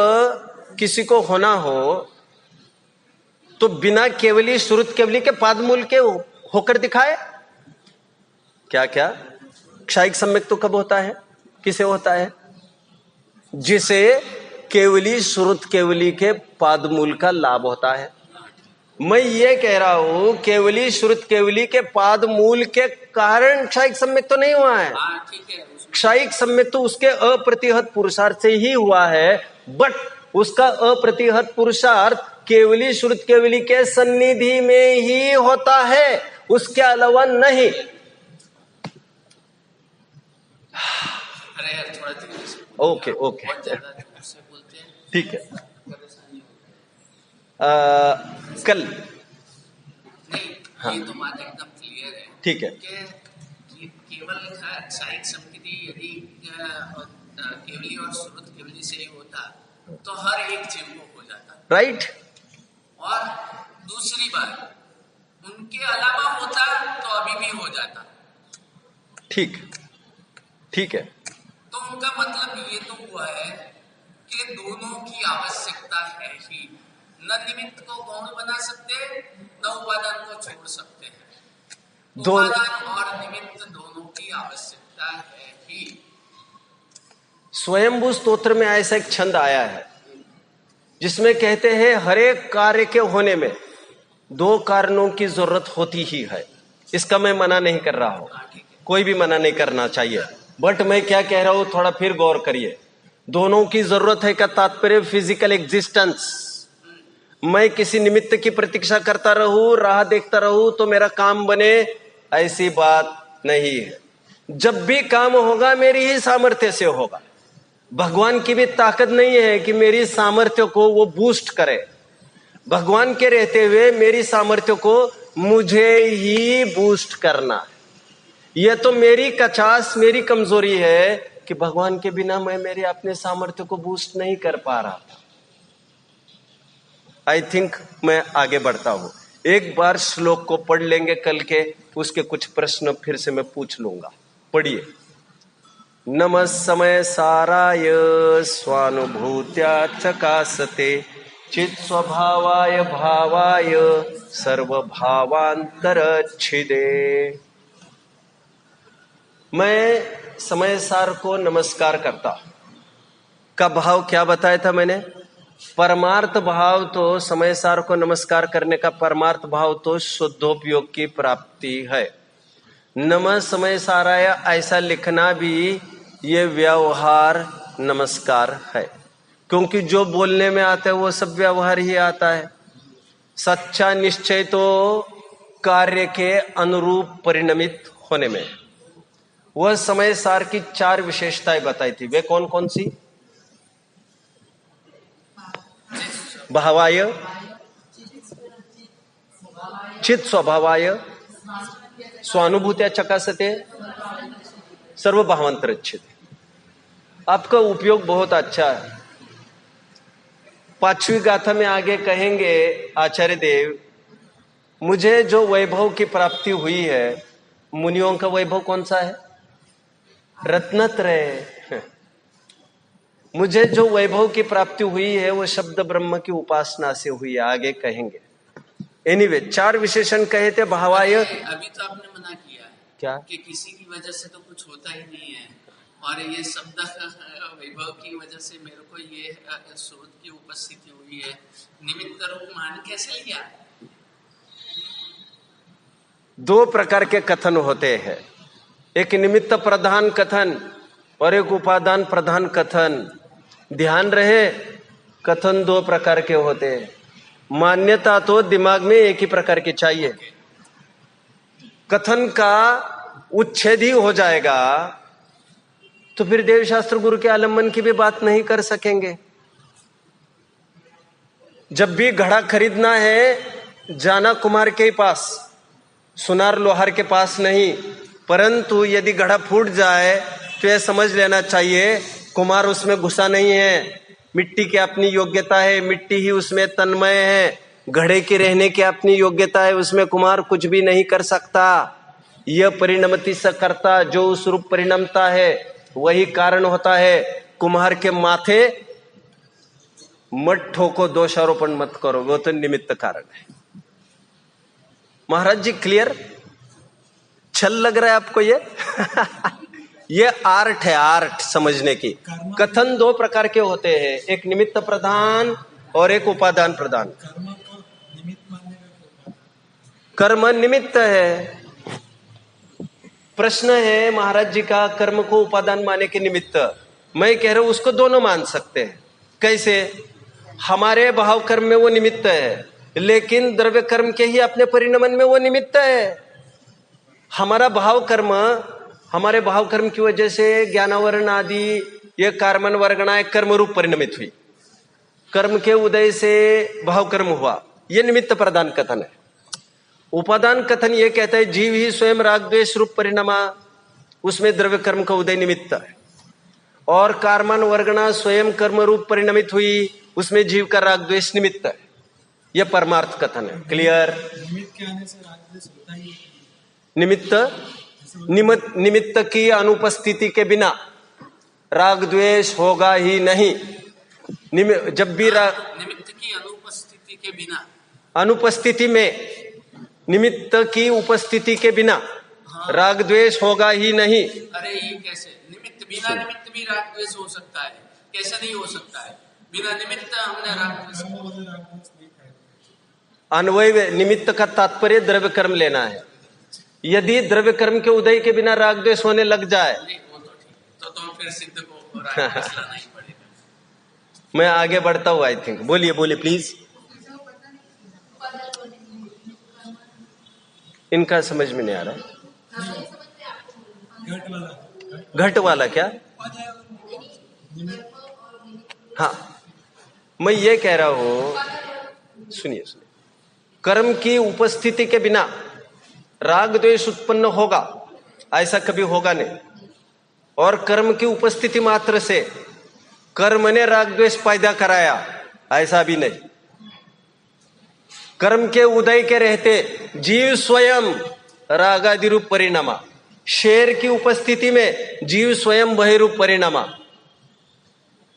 किसी को होना हो तो बिना केवली श्रुत केवली के पादमूल के होकर दिखाए। क्या क्या क्षायिक सम्यक्त्व कब होता है, किसे होता है? जिसे केवली श्रुत केवली के पादमूल का लाभ होता है। मैं ये कह रहा हूं केवली श्रुत केवली के पादमूल के कारण क्षायिक सम्यक्त्व नहीं हुआ है। ठीक है। क्षायिक सम्यक्त्व उसके अप्रतिहत पुरुषार्थ से ही हुआ है, बट उसका अप्रतिहत पुरुषार्थ केवली श्रुत केवली के सन्निधि में ही होता है, उसके अलावा नहीं। अरे यार, थोड़ा धीरे से। ओके ओके, बहुत ज्यादा जोर से बोलते हैं, ठीक है। परेशानी होती कल है। नहीं, हाँ। ये तो बात एकदम क्लियर है। ठीक है। कि केवल क्षायिक संपत्ति यदि केवली और श्रुत केवली से ही होता तो हर एक जीव को हो जाता। राइट। और दूसरी बात, उनके अलावा होता तो अभी भी हो जाता। ठीक, ठीक है। तो उनका मतलब ये तो हुआ है कि दोनों की आवश्यकता है ही। न निमित्त को गौण बना सकते, न उपादान को छोड़ सकते हैं। उपादान और निमित्त दोनों की आवश्यकता है ही। स्वयंभू स्तोत्र में ऐसा एक छंद आया है जिसमें कहते हैं हर एक कार्य के होने में 2 कारणों की जरूरत होती ही है। इसका मैं मना नहीं कर रहा हूं, कोई भी मना नहीं करना चाहिए, बट मैं क्या कह रहा हूं थोड़ा फिर गौर करिए। दोनों की जरूरत है का तात्पर्य फिजिकल एग्जिस्टेंस। मैं किसी निमित्त की प्रतीक्षा करता रहूं, राह देखता रहूं तो मेरा काम बने, ऐसी बात नहीं है। जब भी काम होगा मेरी ही सामर्थ्य से होगा। भगवान की भी ताकत नहीं है कि मेरी सामर्थ्य को वो बूस्ट करे। भगवान के रहते हुए मेरी सामर्थ्य को मुझे ही बूस्ट करना है। यह तो मेरी कचास, मेरी कमजोरी है कि भगवान के बिना मैं मेरे अपने सामर्थ्य को बूस्ट नहीं कर पा रहा था। आई थिंक मैं आगे बढ़ता हूं। एक बार श्लोक को पढ़ लेंगे कल के, उसके कुछ प्रश्न फिर से मैं पूछ लूंगा। पढ़िए। नमः समय साराय स्वानुभूत्या चकासते चित् स्वभावाय भावाय सर्वभावांतरच्छिदे। मैं समय सार को नमस्कार करता हूं। का भाव क्या बताया था मैंने? परमार्थ भाव तो समय सार को नमस्कार करने का परमार्थ भाव तो शुद्धोपयोग की प्राप्ति है। नमः समय साराय ऐसा लिखना भी ये व्यवहार नमस्कार है, क्योंकि जो बोलने में आता है वो सब व्यवहार ही आता है। सच्चा निश्चय तो कार्य के अनुरूप परिणमित होने में। वह समय सार की 4 विशेषताएं बताई थी, वे कौन कौन सी? भावाय, चित स्वभावाय, स्वानुभूत्या चकासते सर्व भावांतरच्छेदे। आपका उपयोग बहुत अच्छा है। 5वीं गाथा में आगे कहेंगे आचार्य देव, मुझे जो वैभव की प्राप्ति हुई है, मुनियों का वैभव कौन सा है? रत्नत्रय। मुझे जो वैभव की प्राप्ति हुई है वो शब्द ब्रह्म की उपासना से हुई है, आगे कहेंगे। एनीवे, 4 विशेषण कहे थे भावाय। अभी तो आपने मना किया है क्या कि किसी की वजह से तो कुछ होता ही नहीं है, और ये शब्द वैभव की वजह से मेरे को ये स्रोत की उपस्थिति हुई है, निमित्त रूप मान कैसे लिया? 2 प्रकार के कथन होते हैं, एक निमित्त प्रधान कथन और एक उपादान प्रधान कथन। ध्यान रहे, कथन 2 प्रकार के होते हैं। मान्यता तो दिमाग में एक ही प्रकार की चाहिए। कथन का उच्छेद ही हो जाएगा तो फिर देवशास्त्र गुरु के आलम्बन की भी बात नहीं कर सकेंगे। जब भी घड़ा खरीदना है, जाना कुम्हार के पास, सुनार लोहार के पास नहीं। परंतु यदि घड़ा फूट जाए तो यह समझ लेना चाहिए कुम्हार उसमें घुसा नहीं है। मिट्टी की अपनी योग्यता है, मिट्टी ही उसमें तन्मय है। घड़े की रहने की अपनी योग्यता है, उसमें कुम्हार कुछ भी नहीं कर सकता। यह परिणमति से करता, जो उस रूप परिणमता है वही कारण होता है। कुम्हार के माथे मत ठोको, दोषारोपण मत करो, वो तो निमित्त कारण है। महाराज जी क्लियर? छल लग रहा है आपको ये? ये आर्ट है, आर्ट समझने की। कथन 2 प्रकार के होते हैं, एक निमित्त प्रधान और एक उपादान प्रधान। कर्म निमित्त है। प्रश्न है महाराज जी का, कर्म को उपादान माने के निमित्त। मैं कह रहा हूं उसको दोनों मान सकते हैं। कैसे? हमारे भाव कर्म में वो निमित्त है, लेकिन द्रव्य कर्म के ही अपने परिणमन में वो निमित्त है। हमारे भाव कर्म की वजह से ज्ञानावरण आदि ये कार्मन वर्गणाएं कर्म रूप परिणमित हुई। कर्म के उदय से भाव कर्म हुआ, ये निमित्त प्रधान कथन है। उपादान कथन ये कहता है जीव ही स्वयं राग द्वेष रूप परिणमा, उसमें द्रव्य कर्म का उदय निमित्त है। और कार्मन वर्गणा स्वयं कर्म रूप परिणमित हुई, उसमें जीव का राग द्वेष निमित्त है। यह परमार्थ कथन है। क्लियर? निमित्त की अनुपस्थिति के बिना राग द्वेष होगा ही नहीं। जब भी निमित्त की अनुपस्थिति के बिना, अनुपस्थिति में, निमित्त की उपस्थिति के बिना राग द्वेष होगा ही नहीं। अरे ये कैसे? बिना निमित्त भी राग द्वेष हो सकता है, कैसे नहीं हो सकता है? बिना निमित्त हमने राग द्वेष। अन्वय निमित्त का तात्पर्य द्रव्य कर्म लेना है। यदि द्रव्य कर्म के उदय के बिना राग द्वेष होने लग जाए तो फिर सिद्ध को राग द्वेष लाना ही पड़ेगा। मैं आगे बढ़ता हूँ। आई थिंक बोलिए प्लीज। इनका समझ में नहीं आ रहा। घट वाला क्या? हाँ, मैं ये कह रहा हूं, सुनिए। कर्म की उपस्थिति के बिना राग द्वेष उत्पन्न होगा, ऐसा कभी होगा नहीं। और कर्म की उपस्थिति मात्र से कर्म ने राग द्वेष पैदा कराया, ऐसा भी नहीं। कर्म के उदय के रहते जीव स्वयं रागादि रूप परिणामा, शेर की उपस्थिति में जीव स्वयं भय रूप परिणामा।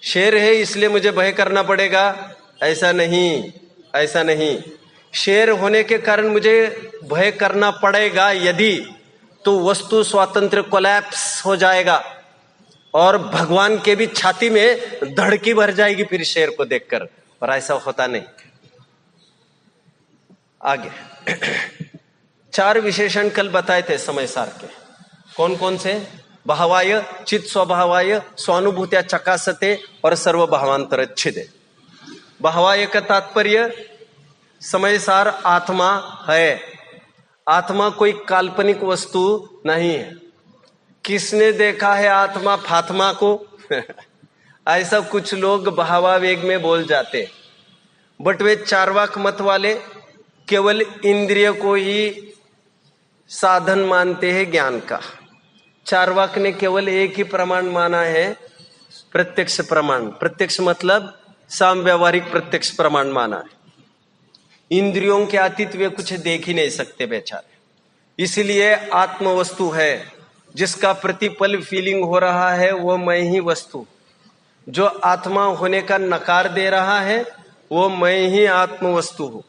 शेर है इसलिए मुझे भय करना पड़ेगा, ऐसा नहीं। शेर होने के कारण मुझे भय करना पड़ेगा यदि, तो वस्तु स्वातंत्र कोलैप्स हो जाएगा और भगवान के भी छाती में धड़की भर जाएगी फिर शेर को देखकर, और ऐसा होता नहीं। आगे 4 विशेषण कल बताए थे समय सार के। कौन कौन से? भावाय, चित स्वभावाय, स्वानुभूत्या चकासते और सर्व भावांतरच्छेदे। भावाय का तात्पर्य समय सार आत्मा है। आत्मा कोई काल्पनिक वस्तु नहीं है। किसने देखा है आत्मा फात्मा को? ऐसा कुछ लोग भावावेग में बोल जाते, बट वे चार्वाक मत वाले केवल इंद्रिय को ही साधन मानते हैं ज्ञान का। चार्वाक ने केवल एक ही प्रमाण माना है, प्रत्यक्ष प्रमाण। प्रत्यक्ष मतलब साम व्यवहारिक प्रत्यक्ष प्रमाण माना है। इंद्रियों के अतीत वे कुछ देख ही नहीं सकते बेचारे। इसलिए आत्म वस्तु है, जिसका प्रतिपल फीलिंग हो रहा है वो मैं ही वस्तु। जो आत्मा होने का नकार दे रहा है वो मैं ही आत्म वस्तु हूं।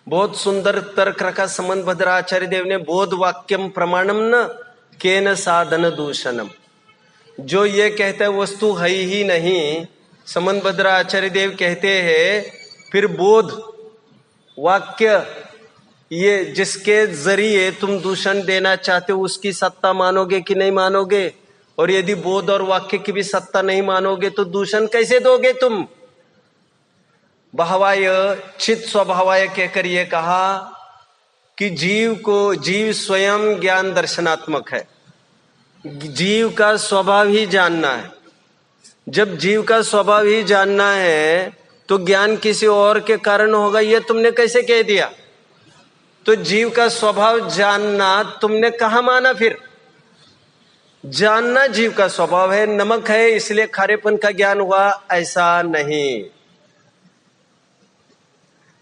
बहुत सुंदर तर्क रखा संबंध भद्राचार्य देव ने, बोध वाक्यम प्रमाणम न केन साधन दूषणम। जो ये कहता है वस्तु है ही नहीं, संबंध भद्राचार्य देव कहते हैं फिर बोध वाक्य ये जिसके जरिए तुम दूषण देना चाहते हो उसकी सत्ता मानोगे कि नहीं मानोगे? और यदि बोध और वाक्य की भी सत्ता नहीं मानोगे तो दूषण कैसे दोगे तुम? भावाय चित स्वभावाय कहकर ये कहा कि जीव स्वयं ज्ञान दर्शनात्मक है। जीव का स्वभाव ही जानना है। जब जीव का स्वभाव ही जानना है तो ज्ञान किसी और के कारण होगा, ये तुमने कैसे कह दिया? तो जीव का स्वभाव जानना तुमने कहां माना? फिर जानना जीव का स्वभाव है। नमक है इसलिए खारेपन का ज्ञान हुआ, ऐसा नहीं।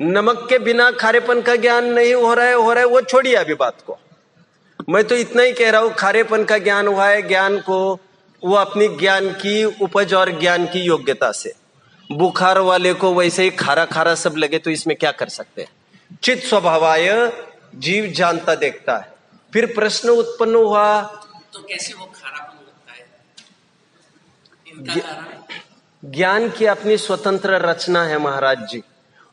नमक के बिना खारेपन का ज्ञान नहीं हो रहा है वो छोड़िए अभी बात को। मैं तो इतना ही कह रहा हूं, खारेपन का ज्ञान हुआ है, ज्ञान को वो अपनी ज्ञान की उपज और ज्ञान की योग्यता से। बुखार वाले को वैसे ही खारा खारा सब लगे तो इसमें क्या कर सकते हैं? चित स्वभावाय जीव जानता देखता है। फिर प्रश्न उत्पन्न हुआ तो कैसे वो खारापन लगता है? इनका कारण ज्ञान की अपनी स्वतंत्र रचना है महाराज जी।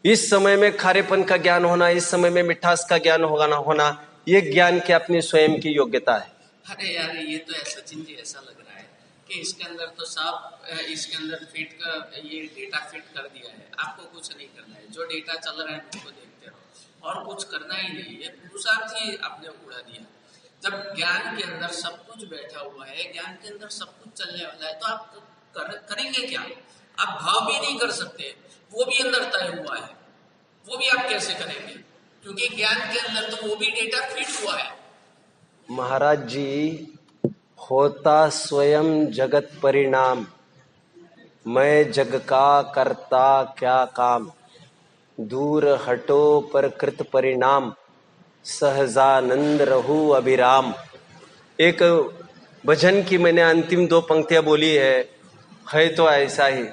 इस समय में खारेपन का ज्ञान होना, इस समय में मिठास का ज्ञान होना, ये ज्ञान की अपनी स्वयं की योग्यता है। अरे यार ये तो सचिन जी ऐसा लग रहा है कि इसके अंदर तो साफ इसके अंदर फिट का ये डेटा फिट कर दिया है। आपको कुछ नहीं करना है, जो डेटा चल रहा है उसको देखते रहो और कुछ करना ही नहीं। ये पुरुषार्थ ही आपने उड़ा दिया। जब ज्ञान के अंदर सब कुछ बैठा हुआ है, ज्ञान के अंदर सब कुछ चलने वाला है, तो आप करेंगे क्या? आप भाव भी नहीं कर सकते, वो भी अंदर तय हुआ है, वो भी आप कैसे करेंगे? क्योंकि ज्ञान के अंदर तो वो भी डेटा फिट हुआ है। महाराज जी, होता स्वयं जगत परिणाम, मैं जग का करता क्या काम, दूर हटो पर कृत परिणाम, सहजानंद रहू अभिराम। एक भजन की मैंने अंतिम 2 पंक्तियां बोली है तो ऐसा ही।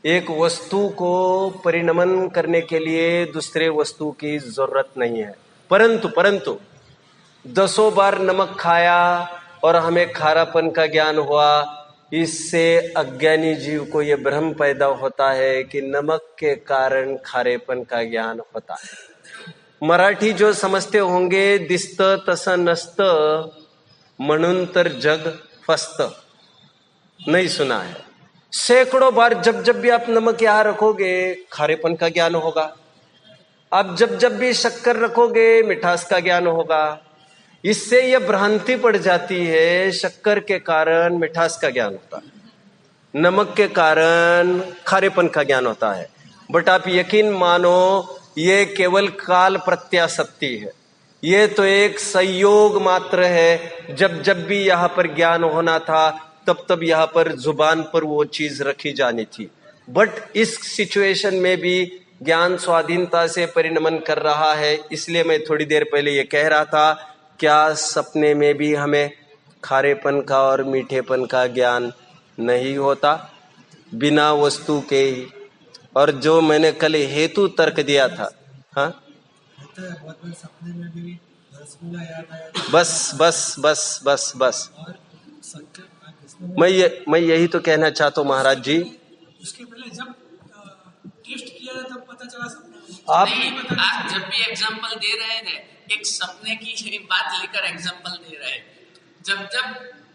एक वस्तु को परिणमन करने के लिए दूसरे वस्तु की जरूरत नहीं है, परंतु 10 बार नमक खाया और हमें खारापन का ज्ञान हुआ, इससे अज्ञानी जीव को यह भ्रम पैदा होता है कि नमक के कारण खारेपन का ज्ञान होता है। मराठी जो समझते होंगे, दिसत तसं नसत म्हणून तर जग फस्त, नहीं सुना है। सैकड़ों बार जब भी आप नमक यहां रखोगे खारेपन का ज्ञान होगा। आप जब भी शक्कर रखोगे मिठास का ज्ञान होगा। इससे यह भ्रांति पड़ जाती है, शक्कर के कारण मिठास का ज्ञान होता है, नमक के कारण खारेपन का ज्ञान होता है। बट आप यकीन मानो ये केवल काल प्रत्याशक्ति है, ये तो एक संयोग मात्र है। जब भी यहाँ पर ज्ञान होना था तब यहाँ पर जुबान पर वो चीज रखी जानी थी। बट इस सिचुएशन में भी ज्ञान स्वाधीनता से परिणमन कर रहा है। इसलिए मैं थोड़ी देर पहले ये कह रहा था, क्या सपने में भी हमें खारेपन का और मीठेपन का ज्ञान नहीं होता बिना वस्तु के ही? और जो मैंने कल हेतु तर्क दिया था, हाँ सपने में भी रसगुल्ला याद आया। बस मैं यही तो कहना चाहता हूँ महाराज जी। उसके पहले जब टेस्ट किया तब पता चला सपने। आप जब भी एग्जाम्पल दे रहे हैं, एक सपने की बात लेकर एग्जाम्पल दे रहे हैं। जब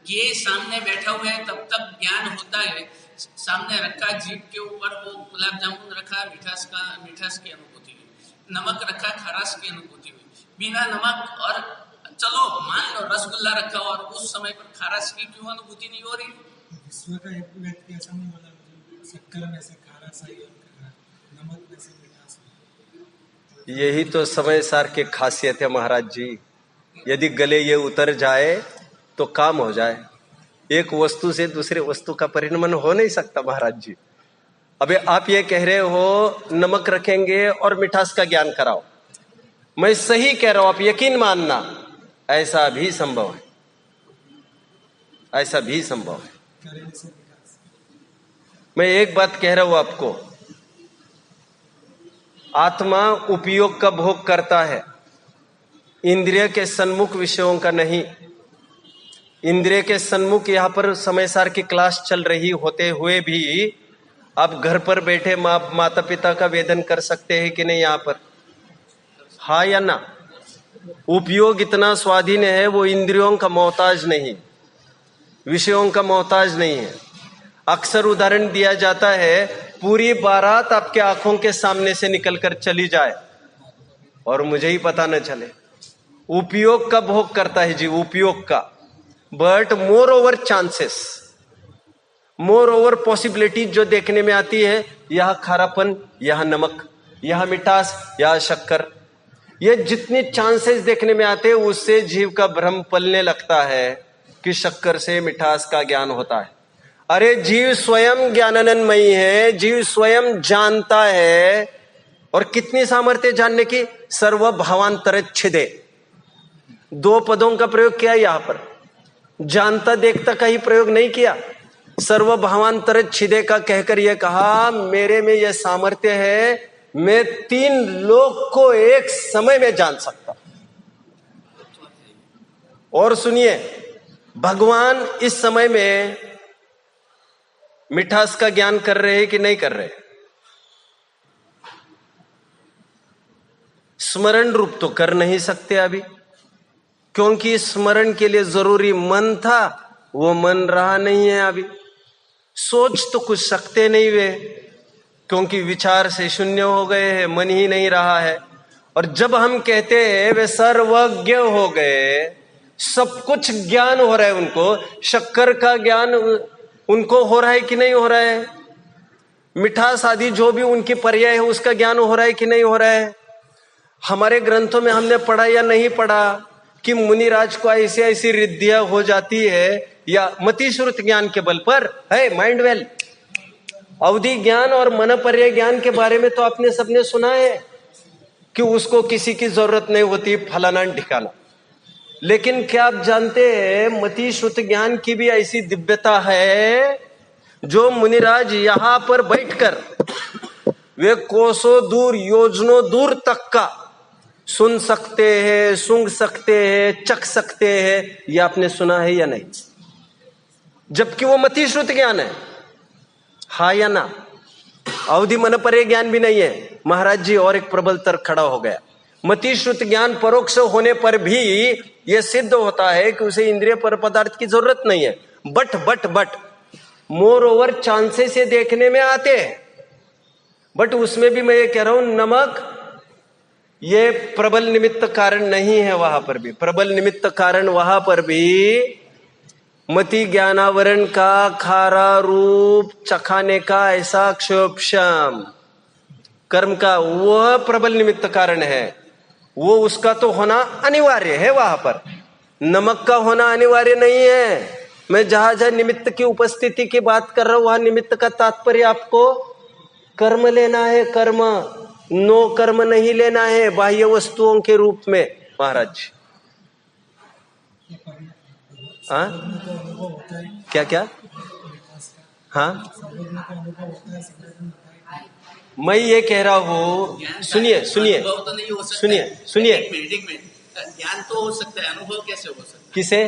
ये सामने बैठा हुआ है तब ज्ञान होता है। सामने रखा जीभ के ऊपर, वो गुलाब जामुन रखा, मिठास की अनुभूति हुई, नमक रखा, खराश की अनुभूति हुई। बिना नमक और चलो मान लो रसगुल्ला रखा और उस समय पर खाराश की क्यों अनुभूति नहीं हो रही? विश्व का एक व्यक्ति ऐसा नहीं बोला शक्कर में से खारा सही और नमक में से मिठास। यही तो समय सार की खासियत है महाराज जी। यदि गले ये उतर जाए तो काम हो जाए। एक वस्तु से दूसरे वस्तु का परिणमन हो नहीं सकता महाराज जी। अबे आप ये कह रहे हो नमक रखेंगे और मिठास का ज्ञान कराओ, मैं सही कह रहा हूं, आप यकीन मानना, ऐसा भी संभव है, ऐसा भी संभव है। मैं एक बात कह रहा हूं आपको, आत्मा उपयोग का भोग करता है, इंद्रिय के सन्मुख विषयों का नहीं। इंद्रिय के सन्मुख यहां पर समय सार की क्लास चल रही होते हुए भी आप घर पर बैठे माता पिता का वेदन कर सकते हैं कि नहीं यहां पर? हाँ या ना? उपयोग इतना स्वाधीन है, वो इंद्रियों का मोहताज नहीं, विषयों का मोहताज नहीं है। अक्सर उदाहरण दिया जाता है, पूरी बारात आपके आंखों के सामने से निकलकर चली जाए और मुझे ही पता न चले। उपयोग का भोग करता है जी, उपयोग का। But more over chances, more over possibilities जो देखने में आती है, यह खारापन, यह नमक, यह मिठास, यह शक्कर, ये जितनी चांसेस देखने में आते हैं उससे जीव का भ्रम पलने लगता है कि शक्कर से मिठास का ज्ञान होता है। अरे जीव स्वयं ज्ञानानंदमयी है, जीव स्वयं जानता है। और कितनी सामर्थ्य जानने की? सर्व भावांतरच्छिदे, दो पदों का प्रयोग किया यहां पर, जानता देखता का ही प्रयोग नहीं किया। सर्व भावांतरच्छिदे का कहकर यह कहा, मेरे में यह सामर्थ्य है, मैं 3 लोक को एक समय में जान सकता। और सुनिए, भगवान इस समय में मिठास का ज्ञान कर रहे हैं कि नहीं कर रहे? स्मरण रूप तो कर नहीं सकते अभी, क्योंकि स्मरण के लिए जरूरी मन था, वो मन रहा नहीं है अभी। सोच तो कुछ सकते नहीं वे, क्योंकि विचार से शून्य हो गए हैं, मन ही नहीं रहा है। और जब हम कहते हैं वे सर्वज्ञ हो गए, सब कुछ ज्ञान हो रहा है उनको, शक्कर का ज्ञान उनको हो रहा है कि नहीं हो रहा है? मिठास आदि जो भी उनकी पर्याय है उसका ज्ञान हो रहा है कि नहीं हो रहा है? हमारे ग्रंथों में हमने पढ़ा या नहीं पढ़ा कि मुनिराज को ऐसी ऐसी रिद्धियां हो जाती है, या मतिश्रुत ज्ञान के बल पर है, माइंड वेल, अवधि ज्ञान और मन पर्याय ज्ञान के बारे में तो आपने सबने सुना है कि उसको किसी की जरूरत नहीं होती, फलाना ठिकाना। लेकिन क्या आप जानते हैं मतिश्रुत ज्ञान की भी ऐसी दिव्यता है, जो मुनिराज यहां पर बैठकर वे कोसों दूर, योजनों दूर तक का सुन सकते हैं, सूंघ सकते हैं, चख सकते हैं। ये आपने सुना है या नहीं? जबकि वो मतिश्रुत ज्ञान है, हा या ना? अवधि मन पर्याय ज्ञान भी नहीं है महाराज जी। और एक प्रबल तर्क खड़ा हो गया, मतिश्रुत ज्ञान परोक्ष होने पर भी यह सिद्ध होता है कि उसे इंद्रिय पर पदार्थ की जरूरत नहीं है। बट मोर ओवर चांसेस से देखने में आते हैं। बट उसमें भी मैं ये कह रहा हूं, नमक ये प्रबल निमित्त कारण नहीं है। वहां पर भी प्रबल निमित्त कारण, वहां पर भी मति ज्ञानावरण का खारा रूप चखाने का ऐसा क्षोभक्षम कर्म का वह प्रबल निमित्त कारण है, वो उसका तो होना अनिवार्य है। वहां पर नमक का होना अनिवार्य नहीं है। मैं जहां निमित्त की उपस्थिति की बात कर रहा हूं, वहां निमित्त का तात्पर्य आपको कर्म लेना है, कर्म, नो कर्म नहीं लेना है बाह्य वस्तुओं के रूप में महाराज। हाँ क्या? हाँ, मैं ये कह रहा हूं, सुनिए, अनुभव तो नहीं हो सकता, सुनिए। एक मिनट, ज्ञान तो हो सकता है, अनुभव कैसे हो सकता है? किसे?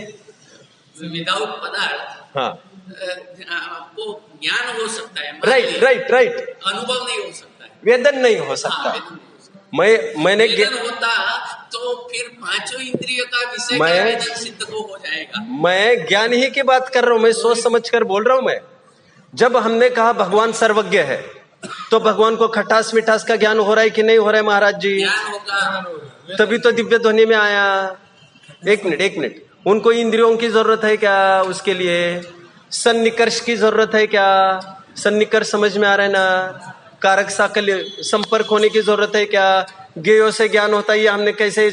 विदाउट पदार्थ हाँ, आपको ज्ञान हो सकता है, राइट। अनुभव नहीं हो सकता है, वेदन नहीं हो सकता। मैंने वेदन होता तो फिर पांचों इंद्रियों का विषय का वेदन सिद्ध को हो जाएगा। मैं ज्ञान ही की बात कर रहा हूं, मैं सोच समझ कर बोल रहा हूं। मैं जब हमने कहा भगवान सर्वज्ञ है, तो भगवान को खटास मिठास का ज्ञान हो रहा है कि नहीं हो रहा है महाराज जी? ज्ञान होगा, तभी तो दिव्य ध्वनि में आया। एक मिनट, उनको इंद्रियों की जरूरत है क्या? उसके लिए सन्निकर्ष की जरूरत है क्या? सन्निकर्ष समझ में आ रहा है ना? कारक साकल्य संपर्क होने की जरूरत है क्या? गेयों से ज्ञान होता है, ये हमने कैसे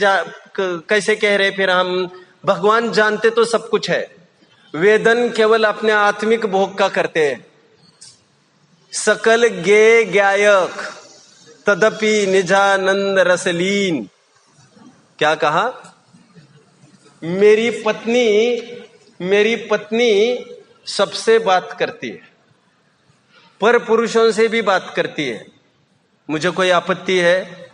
कह रहे? फिर हम भगवान जानते तो सब कुछ है, वेदन केवल अपने आत्मिक भोग का करते हैं। सकल गे ज्ञायक तदपि निजानंद रसलीन। क्या कहा? मेरी पत्नी सबसे बात करती है, पर पुरुषों से भी बात करती है, मुझे कोई आपत्ति है?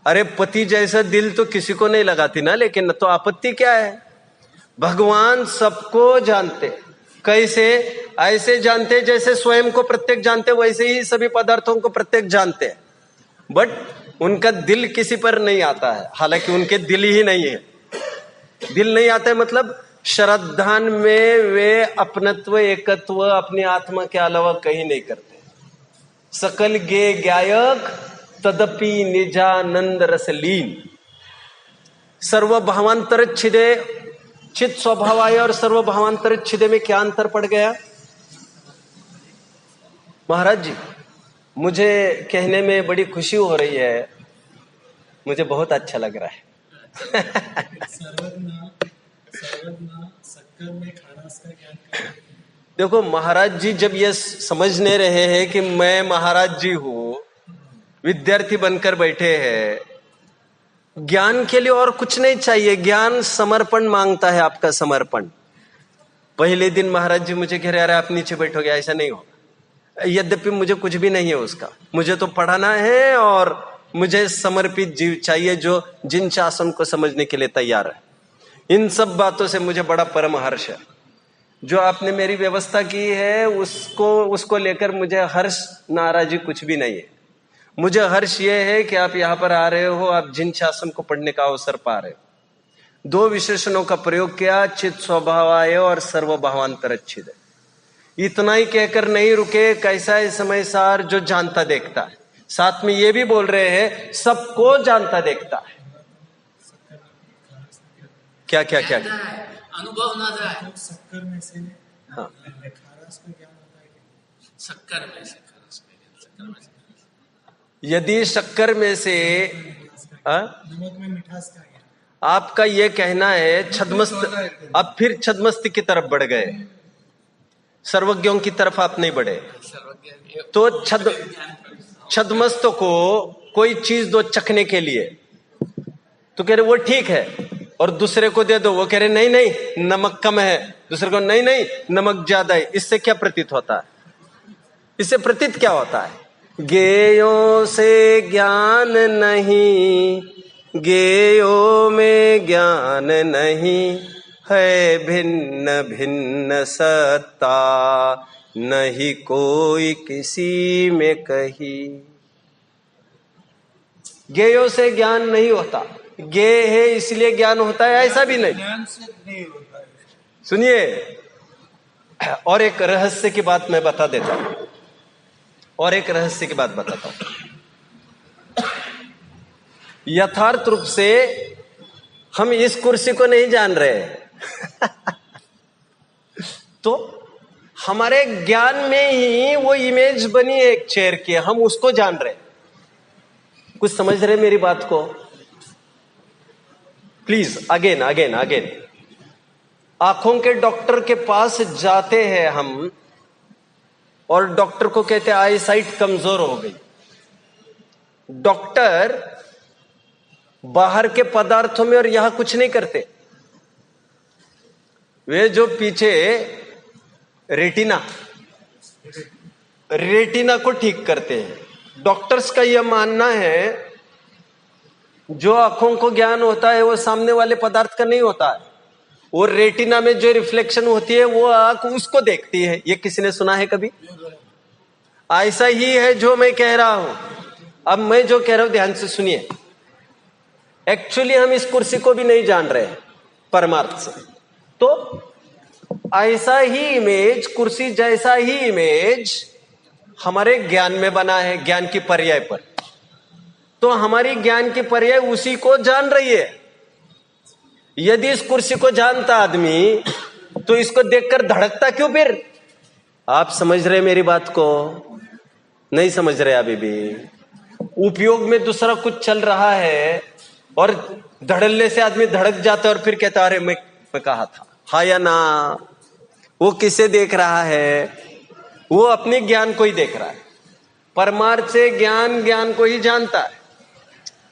अरे पति जैसा दिल तो किसी को नहीं लगाती ना, लेकिन तो आपत्ति क्या है? भगवान सबको जानते। कैसे? ऐसे जानते जैसे स्वयं को प्रत्येक जानते, वैसे ही सभी पदार्थों को प्रत्येक जानते हैं, बट उनका दिल किसी पर नहीं आता है, हालांकि उनके दिल ही नहीं है। दिल नहीं आता है मतलब श्रद्धान में वे अपनत्व एकत्व अपनी आत्मा के अलावा कहीं नहीं करते। सकल गे ज्ञायक तदपि निजानंद रसलीन। सर्व भावांतर छिदे, चित स्वभाव आय और सर्व भावांतर छिदे में क्या अंतर पड़ गया? महाराज जी, मुझे कहने में बड़ी खुशी हो रही है, मुझे बहुत अच्छा लग रहा है। शक्कर में खारास का ज्ञान करें। देखो महाराज जी जब ये समझने रहे हैं कि मैं महाराज जी हूं, विद्यार्थी बनकर बैठे हैं, ज्ञान के लिए और कुछ नहीं चाहिए, ज्ञान समर्पण मांगता है, आपका समर्पण। पहले दिन महाराज जी मुझे कह रहे अरे आप नीचे बैठोगे, ऐसा नहीं होगा। यद्यपि मुझे कुछ भी नहीं है उसका, मुझे तो पढ़ाना है और मुझे समर्पित जीव चाहिए जो जिन शासन को समझने के लिए तैयार है। इन सब बातों से मुझे बड़ा परम हर्ष है। जो आपने मेरी व्यवस्था की है उसको लेकर मुझे हर्ष नाराजी कुछ भी नहीं है। मुझे हर्ष ये है कि आप यहाँ पर आ रहे हो, आप जिन शासन को पढ़ने का अवसर पा रहे हो। दो विशेषणों का प्रयोग किया, चित स्वभावाय और सर्वभावांतरच्छिद। इतना ही कहकर नहीं रुके, कैसा है समय सार जो जानता देखता है। साथ में ये भी बोल रहे हैं सबको जानता देखता है। क्या क्या क्या अनुभव ना जाए। शक्कर में से हाँ खारास का ज्ञान होता है कि शक्कर में से यदि शक्कर में से नमक में मिठास का ज्ञान। आपका ये कहना है छद्मस्त, अब फिर छद्मस्ती की तरफ बढ़ गए, सर्वज्ञों की तरफ आप नहीं बढ़े। तो छद्मस्त को कोई चीज दो चखने के लिए, तो कह रहे वो ठीक है, और दूसरे को दे दो, वो कह रहे नहीं नहीं नमक कम है, दूसरे को नहीं नहीं नमक ज्यादा है। इससे क्या प्रतीत होता है? इससे प्रतीत क्या होता है? गेयों से ज्ञान नहीं, गेयों में ज्ञान नहीं है, भिन्न भिन्न सत्ता नहीं कोई किसी में कही। गेयों से ज्ञान नहीं होता, गे है इसलिए ज्ञान होता है, ऐसा भी नहीं। ज्ञान से नहीं होता है। सुनिए, और एक रहस्य की बात मैं बता देता हूं, और एक रहस्य की बात बताता हूं। यथार्थ रूप से हम इस कुर्सी को नहीं जान रहे तो हमारे ज्ञान में ही वो इमेज बनी है एक चेयर की, हम उसको जान रहे। कुछ समझ रहे मेरी बात को? Please again again again. आंखों के डॉक्टर के पास जाते हैं हम, और डॉक्टर को कहते हैं आई साइट कमजोर हो गई। डॉक्टर बाहर के पदार्थों में और यहां कुछ नहीं करते, वे जो पीछे रेटिना को ठीक करते हैं। डॉक्टर्स का यह मानना है जो आंखों को ज्ञान होता है वो सामने वाले पदार्थ का नहीं होता है, वो रेटिना में जो रिफ्लेक्शन होती है वो आंख उसको देखती है। ये किसी ने सुना है कभी? ऐसा ही है जो मैं कह रहा हूं। अब मैं जो कह रहा हूं ध्यान से सुनिए। एक्चुअली हम इस कुर्सी को भी नहीं जान रहे परमार्थ से, तो ऐसा ही इमेज, कुर्सी जैसा ही इमेज हमारे ज्ञान में बना है, ज्ञान की पर्याय पर। तो हमारी ज्ञान की पर्याय उसी को जान रही है। यदि इस कुर्सी को जानता आदमी तो इसको देखकर धड़कता क्यों फिर? आप समझ रहे मेरी बात को? नहीं समझ रहे अभी भी? उपयोग में दूसरा कुछ चल रहा है और धड़ल्ले से आदमी धड़क जाता है और फिर कहता अरे मैं कहा था, हाँ या ना। वो किसे देख रहा है? वो अपने ज्ञान को ही देख रहा है। परमार्थ से ज्ञान ज्ञान को ही जानता है,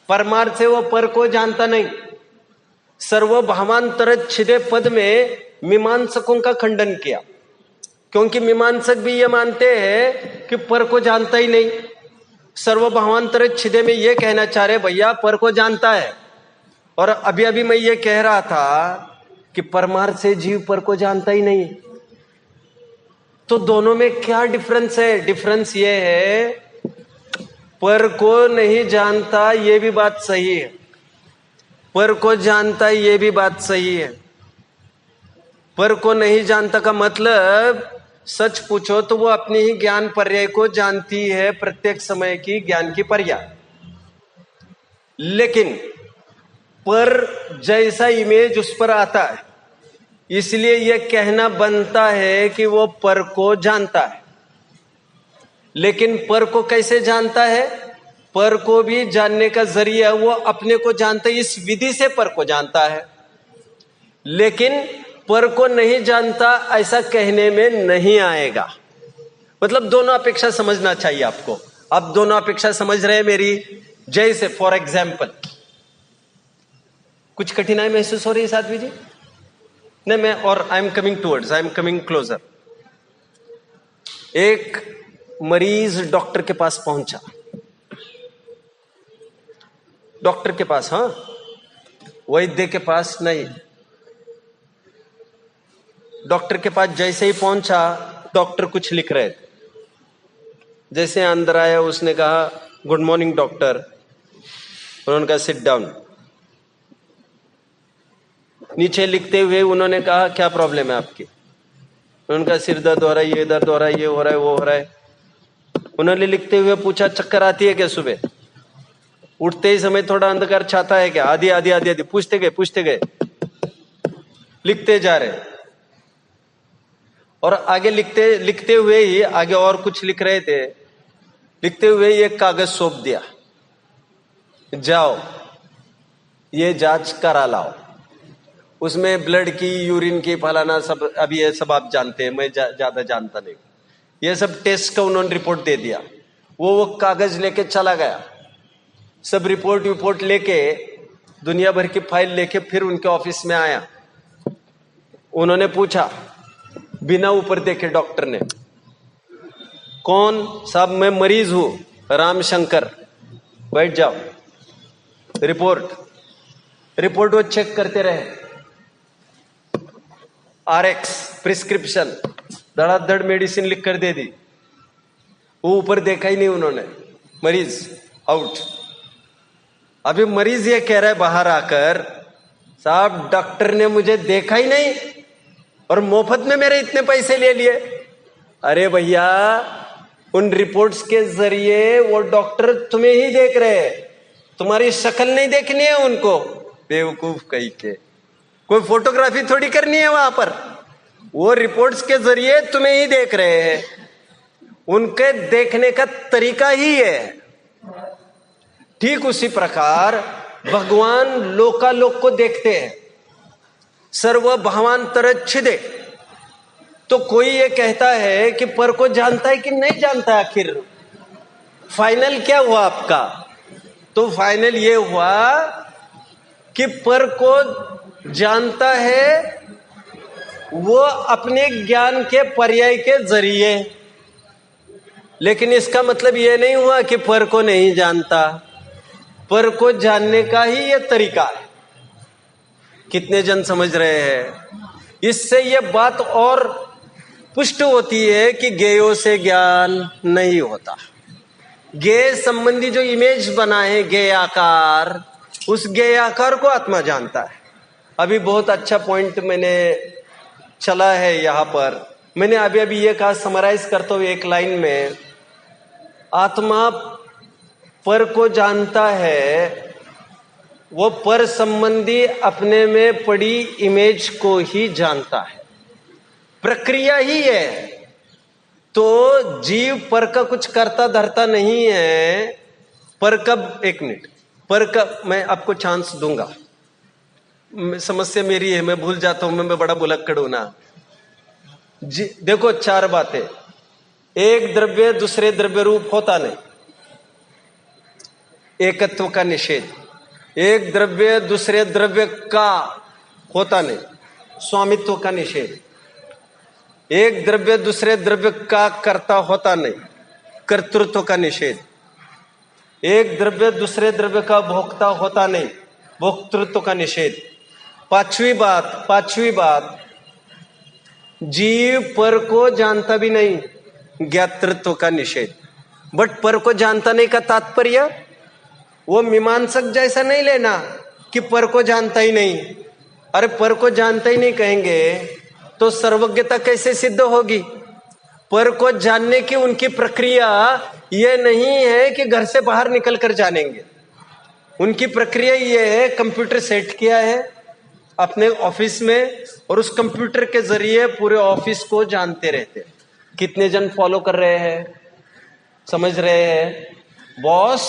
परमार्थ से वो पर को जानता नहीं। सर्वभावांतर छिदे पद में मीमांसकों का खंडन किया, क्योंकि मीमांसक भी ये मानते हैं कि पर को जानता ही नहीं। सर्वभावांतर छिदे में ये कहना चाह रहे भैया पर को जानता है, और अभी अभी मैं ये कह रहा था कि परमार्थ से जीव पर को जानता ही नहीं। तो दोनों में क्या डिफरेंस है? डिफरेंस ये है, पर को नहीं जानता ये भी बात सही है, पर को जानता ये भी बात सही है। पर को नहीं जानता का मतलब सच पूछो तो वो अपनी ही ज्ञान पर्याय को जानती है, प्रत्येक समय की ज्ञान की पर्याय। लेकिन पर जैसा इमेज उस पर आता है, इसलिए यह कहना बनता है कि वो पर को जानता है। लेकिन पर को कैसे जानता है? पर को भी जानने का जरिया वो अपने को जानता है, इस विधि से पर को जानता है। लेकिन पर को नहीं जानता ऐसा कहने में नहीं आएगा। मतलब दोनों अपेक्षा समझना चाहिए आपको। आप दोनों अपेक्षा समझ रहे हैं मेरी? जैसे फॉर एग्जाम्पल, कुछ कठिनाई महसूस हो रही है साध्वी जी? नहीं, मैं और आई एम कमिंग क्लोजर। एक मरीज डॉक्टर के पास पहुंचा, डॉक्टर के पास, हाँ, वैद्य के पास नहीं। डॉक्टर के पास जैसे ही पहुंचा, डॉक्टर कुछ लिख रहे थे। जैसे अंदर आया, उसने कहा गुड मॉर्निंग डॉक्टर। उन्होंने कहा सिट डाउन। नीचे लिखते हुए उन्होंने कहा क्या प्रॉब्लम है आपकी? उन्होंने कहा सिर दर्द हो रहा है, ये दर्द हो रहा है, ये हो रहा है, वो हो रहा है। उन्होंने लिखते हुए पूछा चक्कर आती है क्या सुबह? उठते ही समय थोड़ा अंधकार छाता है क्या? आधी आधी आधी आधी पूछते गए, लिखते जा रहे। और आगे लिखते हुए ही आगे और कुछ लिख रहे थे। लिखते हुए एक कागज सौंप दिया, जाओ ये जांच करा लाओ। उसमें ब्लड की, यूरिन की, फलाना सब, अभी ये सब आप जानते हैं, मैं ज्यादा जानता नहीं। ये सब टेस्ट का उन्होंने रिपोर्ट दे दिया। वो कागज लेके चला गया, सब रिपोर्ट लेके, दुनिया भर की फाइल लेके फिर उनके ऑफिस में आया। उन्होंने पूछा बिना ऊपर देखे डॉक्टर ने, कौन? साहब मैं मरीज हूं, रामशंकर। बैठ जाओ। रिपोर्ट वो चेक करते रहे। आरएक्स प्रिस्क्रिप्शन धड़ाधड़ मेडिसिन लिख कर दे दी। वो ऊपर देखा ही नहीं उन्होंने। मरीज आउट। अभी मरीज ये कह रहा है बाहर आकर, साहब डॉक्टर ने मुझे देखा ही नहीं और मुफ्त में मेरे इतने पैसे ले लिए। अरे भैया, उन रिपोर्ट्स के जरिए वो डॉक्टर तुम्हें ही देख रहे हैं, तुम्हारी शक्ल नहीं देखनी है उनको। बेवकूफ कहीं के, कोई फोटोग्राफी थोड़ी करनी है वहां पर। वो रिपोर्ट्स के जरिए तुम्हें ही देख रहे हैं, उनके देखने का तरीका ही है। ठीक उसी प्रकार भगवान लोकालोक को देखते हैं, सर्वभावांतरच्छिदे। तो कोई ये कहता है कि पर को जानता है कि नहीं जानता? आखिर फाइनल क्या हुआ आपका? तो फाइनल ये हुआ कि पर को जानता है वो अपने ज्ञान के पर्याय के जरिए। लेकिन इसका मतलब ये नहीं हुआ कि पर को नहीं जानता। पर को जानने का ही ये तरीका है। कितने जन समझ रहे हैं? इससे ये बात और पुष्ट होती है कि ज्ञेयों से ज्ञान नहीं होता। ज्ञेय संबंधी जो इमेज बना है, ज्ञेय आकार, उस ज्ञेय आकार को आत्मा जानता है। अभी बहुत अच्छा पॉइंट मैंने चला है यहाँ पर। मैंने अभी ये कहा, समराइज करते हुए एक लाइन में, आत्मा पर को जानता है, वो पर संबंधी अपने में पड़ी इमेज को ही जानता है। प्रक्रिया ही है। तो जीव पर का कुछ करता धरता नहीं है, पर कब, एक मिनट, पर कब, मैं आपको चांस दूंगा। समस्या मेरी है, मैं भूल जाता हूं, मैं बड़ा भुलक्कड़ हूं ना जी। देखो 4 बातें। एक द्रव्य दूसरे द्रव्य रूप होता नहीं, एकत्व का निषेध। एक द्रव्य दूसरे द्रव्य का होता नहीं, स्वामित्व का निषेध। एक द्रव्य दूसरे द्रव्य का कर्ता होता नहीं, कर्तृत्व का निषेध। एक द्रव्य दूसरे द्रव्य का भोक्ता होता नहीं, भोक्तृत्व का निषेध। पांचवी बात, जीव पर को जानता भी नहीं, ज्ञातृत्व का निषेध। बट पर को जानता नहीं का तात्पर्य वो मीमांसक जैसा नहीं लेना कि पर को जानता ही नहीं। अरे पर को जानता ही नहीं कहेंगे तो सर्वज्ञता कैसे सिद्ध होगी? पर को जानने की उनकी प्रक्रिया ये नहीं है कि घर से बाहर निकल कर जानेंगे। उनकी प्रक्रिया ये है, कंप्यूटर सेट किया है अपने ऑफिस में और उस कंप्यूटर के जरिए पूरे ऑफिस को जानते रहते। कितने जन फॉलो कर रहे हैं, समझ रहे हैं? बॉस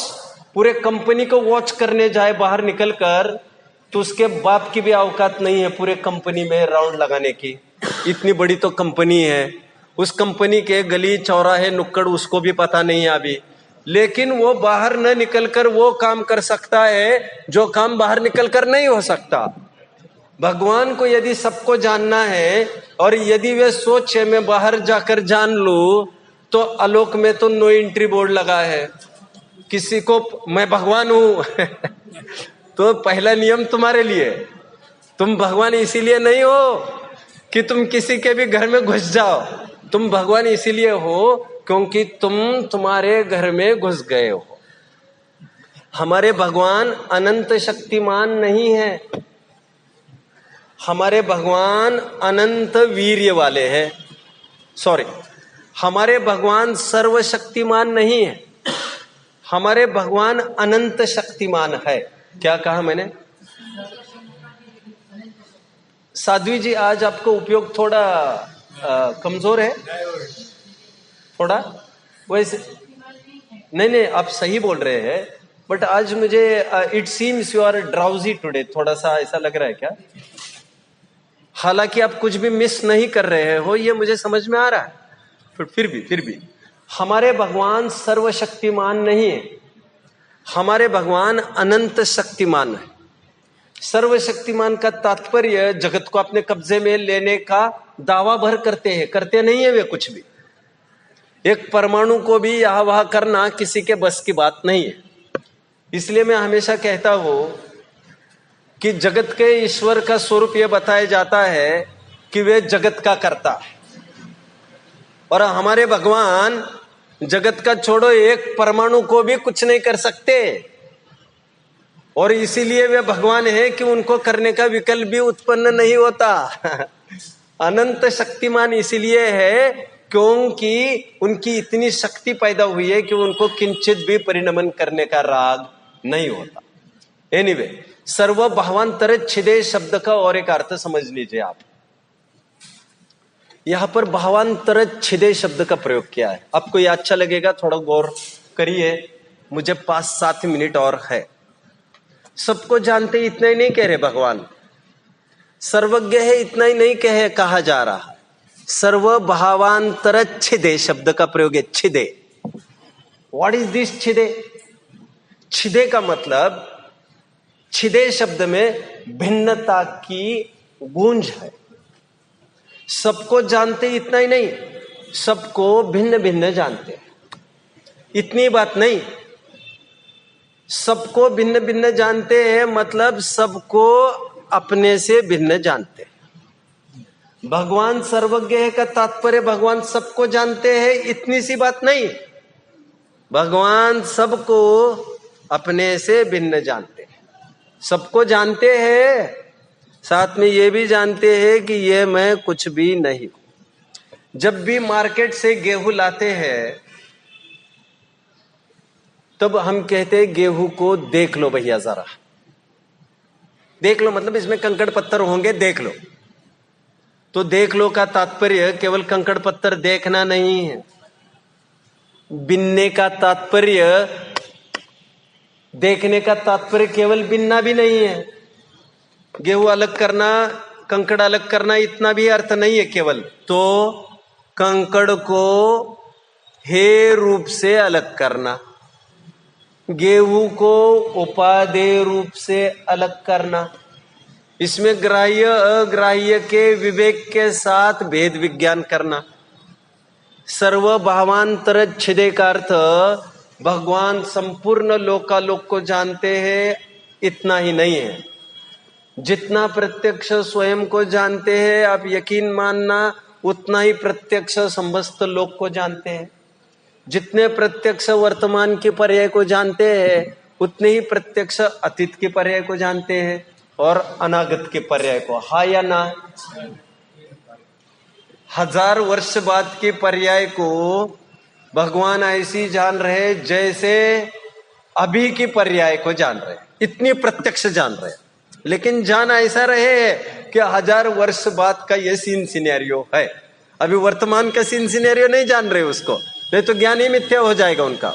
पूरे कंपनी को वॉच करने जाए बाहर निकल कर तो उसके बाप की भी औकात नहीं है पूरे कंपनी में राउंड लगाने की। इतनी बड़ी तो कंपनी है, उस कंपनी के गली चौराहे नुक्कड़ उसको भी पता नहीं है अभी, लेकिन वो बाहर न निकलकर वो काम कर सकता है जो काम बाहर निकलकर नहीं हो सकता। भगवान को यदि सबको जानना है और यदि वे सोचे मैं बाहर जाकर जान लूं, तो आलोक में तो नो एंट्री बोर्ड लगा है। किसी को मैं भगवान हूं तो पहला नियम तुम्हारे लिए, तुम भगवान इसीलिए नहीं हो कि तुम किसी के भी घर में घुस जाओ। तुम भगवान इसीलिए हो क्योंकि तुम तुम्हारे घर में घुस गए हो। हमारे भगवान अनंत शक्तिमान नहीं है, हमारे भगवान अनंत वीर्य वाले हैं। सॉरी, हमारे भगवान सर्वशक्तिमान नहीं है, हमारे भगवान अनंत शक्तिमान है। क्या कहा मैंने? साध्वी जी आज आपको उपयोग थोड़ा कमजोर है, थोड़ा वैसे नहीं आप सही बोल रहे हैं, बट आज मुझे it seems you are drowsy today, थोड़ा सा ऐसा लग रहा है क्या? हालांकि आप कुछ भी मिस नहीं कर रहे हो, ये मुझे समझ में आ रहा है, फिर भी हमारे भगवान सर्वशक्तिमान नहीं है, हमारे भगवान अनंत शक्तिमान है। सर्वशक्तिमान का तात्पर्य जगत को अपने कब्जे में लेने का दावा भर करते हैं, करते नहीं है वे कुछ भी। एक परमाणु को भी यहां वहां करना किसी के बस की बात नहीं है। इसलिए मैं हमेशा कहता हूं कि जगत के ईश्वर का स्वरूप यह बताया जाता है कि वे जगत का कर्ता, और हमारे भगवान जगत का छोड़ो एक परमाणु को भी कुछ नहीं कर सकते, और इसीलिए वे भगवान है कि उनको करने का विकल्प भी उत्पन्न नहीं होता। अनंत शक्तिमान इसीलिए है क्योंकि उनकी इतनी शक्ति पैदा हुई है कि उनको किंचित भी परिणमन करने का राग नहीं होता। एनीवे, सर्व भावांतर छिदे शब्द का और एक अर्थ समझ लीजिए आप। यहां पर भावांतर छिदे शब्द का प्रयोग किया है, आपको यह अच्छा लगेगा, थोड़ा गौर करिए। मुझे 5-7 मिनट और है। सबको जानते इतना ही नहीं कह रहे भगवान, सर्वज्ञ है इतना ही नहीं कहा जा रहा। सर्व भावांतर छिदे शब्द का प्रयोग है, छिदे। व्हाट इज दिस छिदे? छिदे का मतलब, छिदे शब्द में भिन्नता की गूंज है। सबको जानते इतना ही नहीं, सबको भिन्न भिन्न जानते हैं, इतनी बात नहीं। सबको भिन्न भिन्न जानते हैं मतलब सबको अपने से भिन्न जानते हैं। भगवान सर्वज्ञ है का तात्पर्य भगवान सबको जानते हैं, इतनी सी बात नहीं। भगवान सबको अपने से भिन्न जानते हैं, सबको जानते हैं, साथ में ये भी जानते हैं कि ये मैं कुछ भी नहीं। जब भी मार्केट से गेहूं लाते हैं तब हम कहते हैं गेहूं को देख लो भैया, जरा देख लो, मतलब इसमें कंकड़ पत्थर होंगे, देख लो। तो देख लो का तात्पर्य केवल कंकड़ पत्थर देखना नहीं है। बिनने का तात्पर्य देखने का तात्पर्य केवल बिनना भी नहीं है। गेहूं अलग करना, कंकड़ अलग करना, इतना भी अर्थ नहीं है केवल। तो कंकड़ को हे रूप से अलग करना, गेहूं को उपादेय रूप से अलग करना, इसमें ग्राह्य अग्राह्य के विवेक के साथ भेद विज्ञान करना। सर्वभावांतर छिदे का अर्थ भगवान संपूर्ण लोकालोक को जानते हैं, इतना ही नहीं है। जितना प्रत्यक्ष स्वयं को जानते हैं, आप यकीन मानना, उतना ही प्रत्यक्ष समस्त लोक को जानते हैं। जितने प्रत्यक्ष वर्तमान के पर्याय को जानते हैं, उतने ही प्रत्यक्ष अतीत के पर्याय को जानते हैं और अनागत के पर्याय को। हाँ या ना? 1000 वर्ष बाद के पर्याय को भगवान ऐसी जान रहे जैसे अभी के पर्याय को जान रहे, इतनी प्रत्यक्ष जान रहे। लेकिन जान ऐसा रहे कि 1000 वर्ष बाद का ये सीन सिनेरियो है, अभी वर्तमान का सीन सिनेरियो नहीं जान रहे उसको, नहीं तो ज्ञान ही मिथ्या हो जाएगा उनका।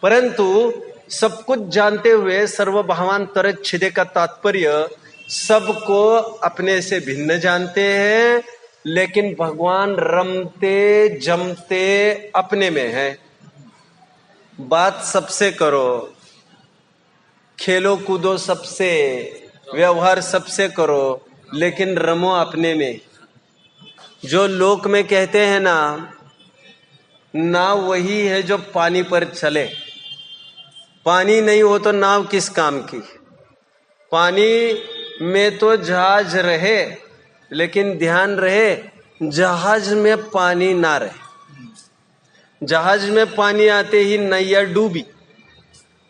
परंतु सब कुछ जानते हुए सर्वभावांतर छिदे का तात्पर्य सबको अपने से भिन्न जानते हैं, लेकिन भगवान रमते जमते अपने में है। बात सबसे करो, खेलो कूदो सबसे, व्यवहार सबसे करो, लेकिन रमो अपने में। जो लोक में कहते हैं ना, नाव वही है जो पानी पर चले। पानी नहीं हो तो नाव किस काम की? पानी में तो जहाज रहे, लेकिन ध्यान रहे जहाज में पानी ना रहे। जहाज में पानी आते ही नैया डूबी।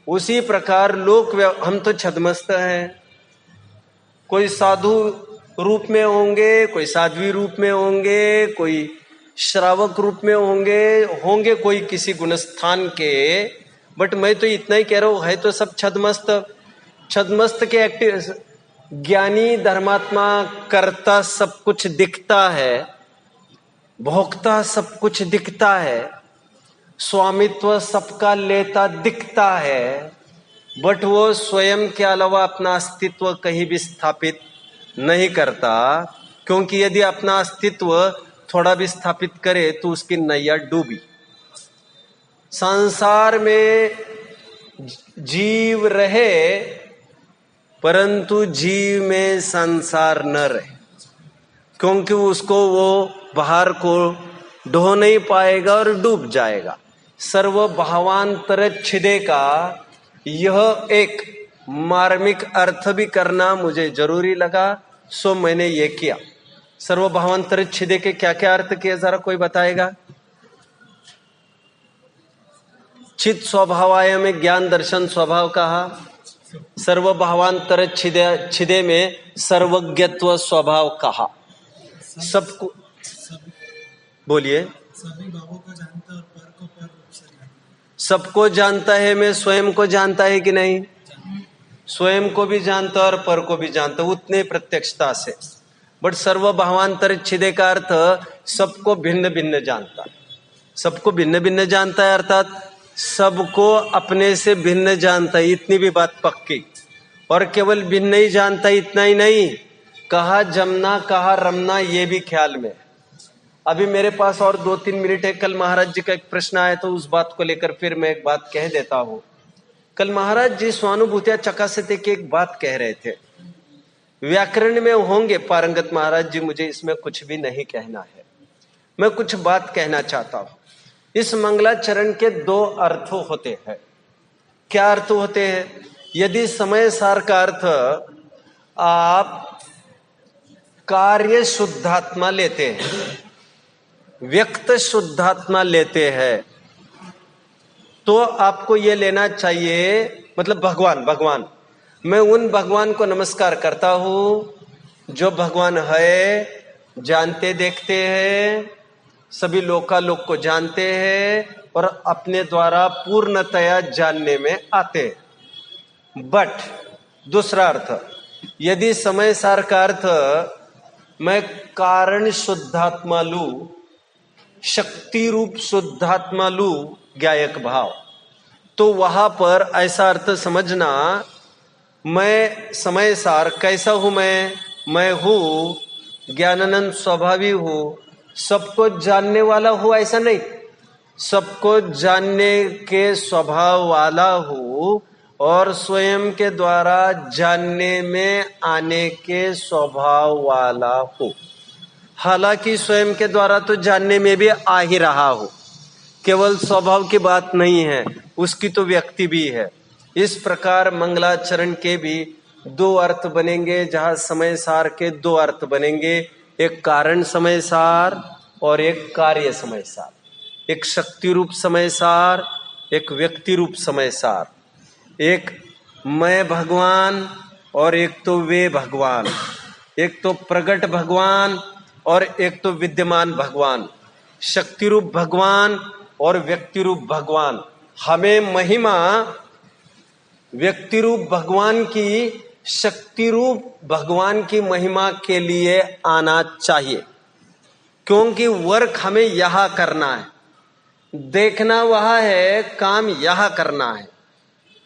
उसी प्रकार लोक हम तो छद्मस्त हैं। कोई साधु रूप में होंगे, कोई साध्वी रूप में होंगे, कोई श्रावक रूप में होंगे कोई किसी गुणस्थान के। बट मैं तो इतना ही कह रहा हूं, है तो सब छद्मस्त के एक्टिव। ज्ञानी धर्मात्मा कर्ता सब कुछ दिखता है, भोक्ता सब कुछ दिखता है, स्वामित्व सबका लेता दिखता है, बट वो स्वयं के अलावा अपना अस्तित्व कहीं भी स्थापित नहीं करता। क्योंकि यदि अपना अस्तित्व थोड़ा भी स्थापित करे तो उसकी नैया डूबी। संसार में जीव रहे, परंतु जीव में संसार न रहे, क्योंकि उसको वो बाहर को ढो नहीं पाएगा और डूब जाएगा। सर्वभावांतर छिदे का यह एक मार्मिक अर्थ भी करना मुझे जरूरी लगा, सो मैंने ये किया। सर्वभावांतर छिदे के क्या क्या अर्थ किए, जरा कोई बताएगा? चित स्वभावाय में ज्ञान दर्शन स्वभाव कहा। सर्वभावांतर छिदे में सर्वज्ञत्व स्वभाव कहा। सबको बोलिए। सभी भावों को जानता और पर को पर रूप से जानता। सबको जानता है, मैं स्वयं को जानता है कि नहीं? स्वयं को भी जानता और पर को भी जानता, उतने प्रत्यक्षता से। बट सर्वभावांतर छिदे का अर्थ सबको भिन्न भिन्न जानता है। सबको भिन्न भिन्न जानता है अर्थात सबको अपने से भिन्न जानता है, इतनी भी बात पक्की। और केवल भिन्न ही जानता, इतना ही नहीं, कहा जमना कहा रमना ये भी ख्याल में। अभी मेरे पास और 2-3 मिनट है। कल महाराज जी का एक प्रश्न आया तो उस बात को लेकर फिर मैं एक बात कह देता हूं। कल महाराज जी स्वानुभूतिया चकासते की एक बात कह रहे थे। व्याकरण में होंगे पारंगत महाराज जी, मुझे इसमें कुछ भी नहीं कहना है। मैं कुछ बात कहना चाहता हूं। इस मंगलाचरण के 2 अर्थ होते हैं। क्या अर्थ होते हैं? यदि समय सार का अर्थ आप कार्य शुद्धात्मा लेते हैं, व्यक्त शुद्धात्मा लेते हैं, तो आपको यह लेना चाहिए, मतलब भगवान। मैं उन भगवान को नमस्कार करता हूं जो भगवान है, जानते देखते हैं, सभी लोकालोक को जानते हैं और अपने द्वारा पूर्णतया जानने में आते हैं। बट दूसरा अर्थ, यदि समय सार का अर्थ मैं कारण शुद्धात्मा लू, शक्ति रूप शुद्धात्मा लू, ज्ञायक भाव, तो वहां पर ऐसा अर्थ समझना, मैं समय सार कैसा हूं? मैं हूं ज्ञानानंद स्वभावी हूं, सबको जानने वाला हूं, ऐसा नहीं। सबको जानने के स्वभाव वाला हूं और स्वयं के द्वारा जानने में आने के स्वभाव वाला हूं। हालांकि स्वयं के द्वारा तो जानने में भी आ ही रहा हूं, केवल स्वभाव की बात नहीं है, उसकी तो व्यक्ति भी है। इस प्रकार मंगलाचरण के भी दो अर्थ बनेंगे, जहां समय सार के दो अर्थ बनेंगे, एक कारण समय सार और एक कार्य समय सार, एक शक्ति रूप समय सार, एक व्यक्ति रूप समय सार, एक मैं भगवान और एक तो वे भगवान, एक तो प्रगट भगवान और एक तो विद्यमान भगवान, शक्ति रूप भगवान और व्यक्ति रूप भगवान। हमें महिमा व्यक्ति रूप भगवान की, शक्ति रूप भगवान की महिमा के लिए आना चाहिए, क्योंकि वर्क हमें यहां करना है, देखना वहां है, काम यहां करना है।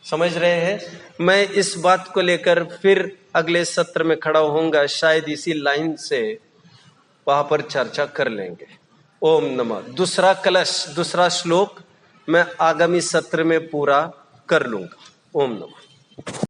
समझ रहे हैं? मैं इस बात को लेकर फिर अगले सत्र में खड़ा होऊंगा, शायद इसी लाइन से वहां पर चर्चा कर लेंगे। ओम नमः। दूसरा कलश, दूसरा श्लोक मैं आगामी सत्र में पूरा कर लूंगा। ओम नमः।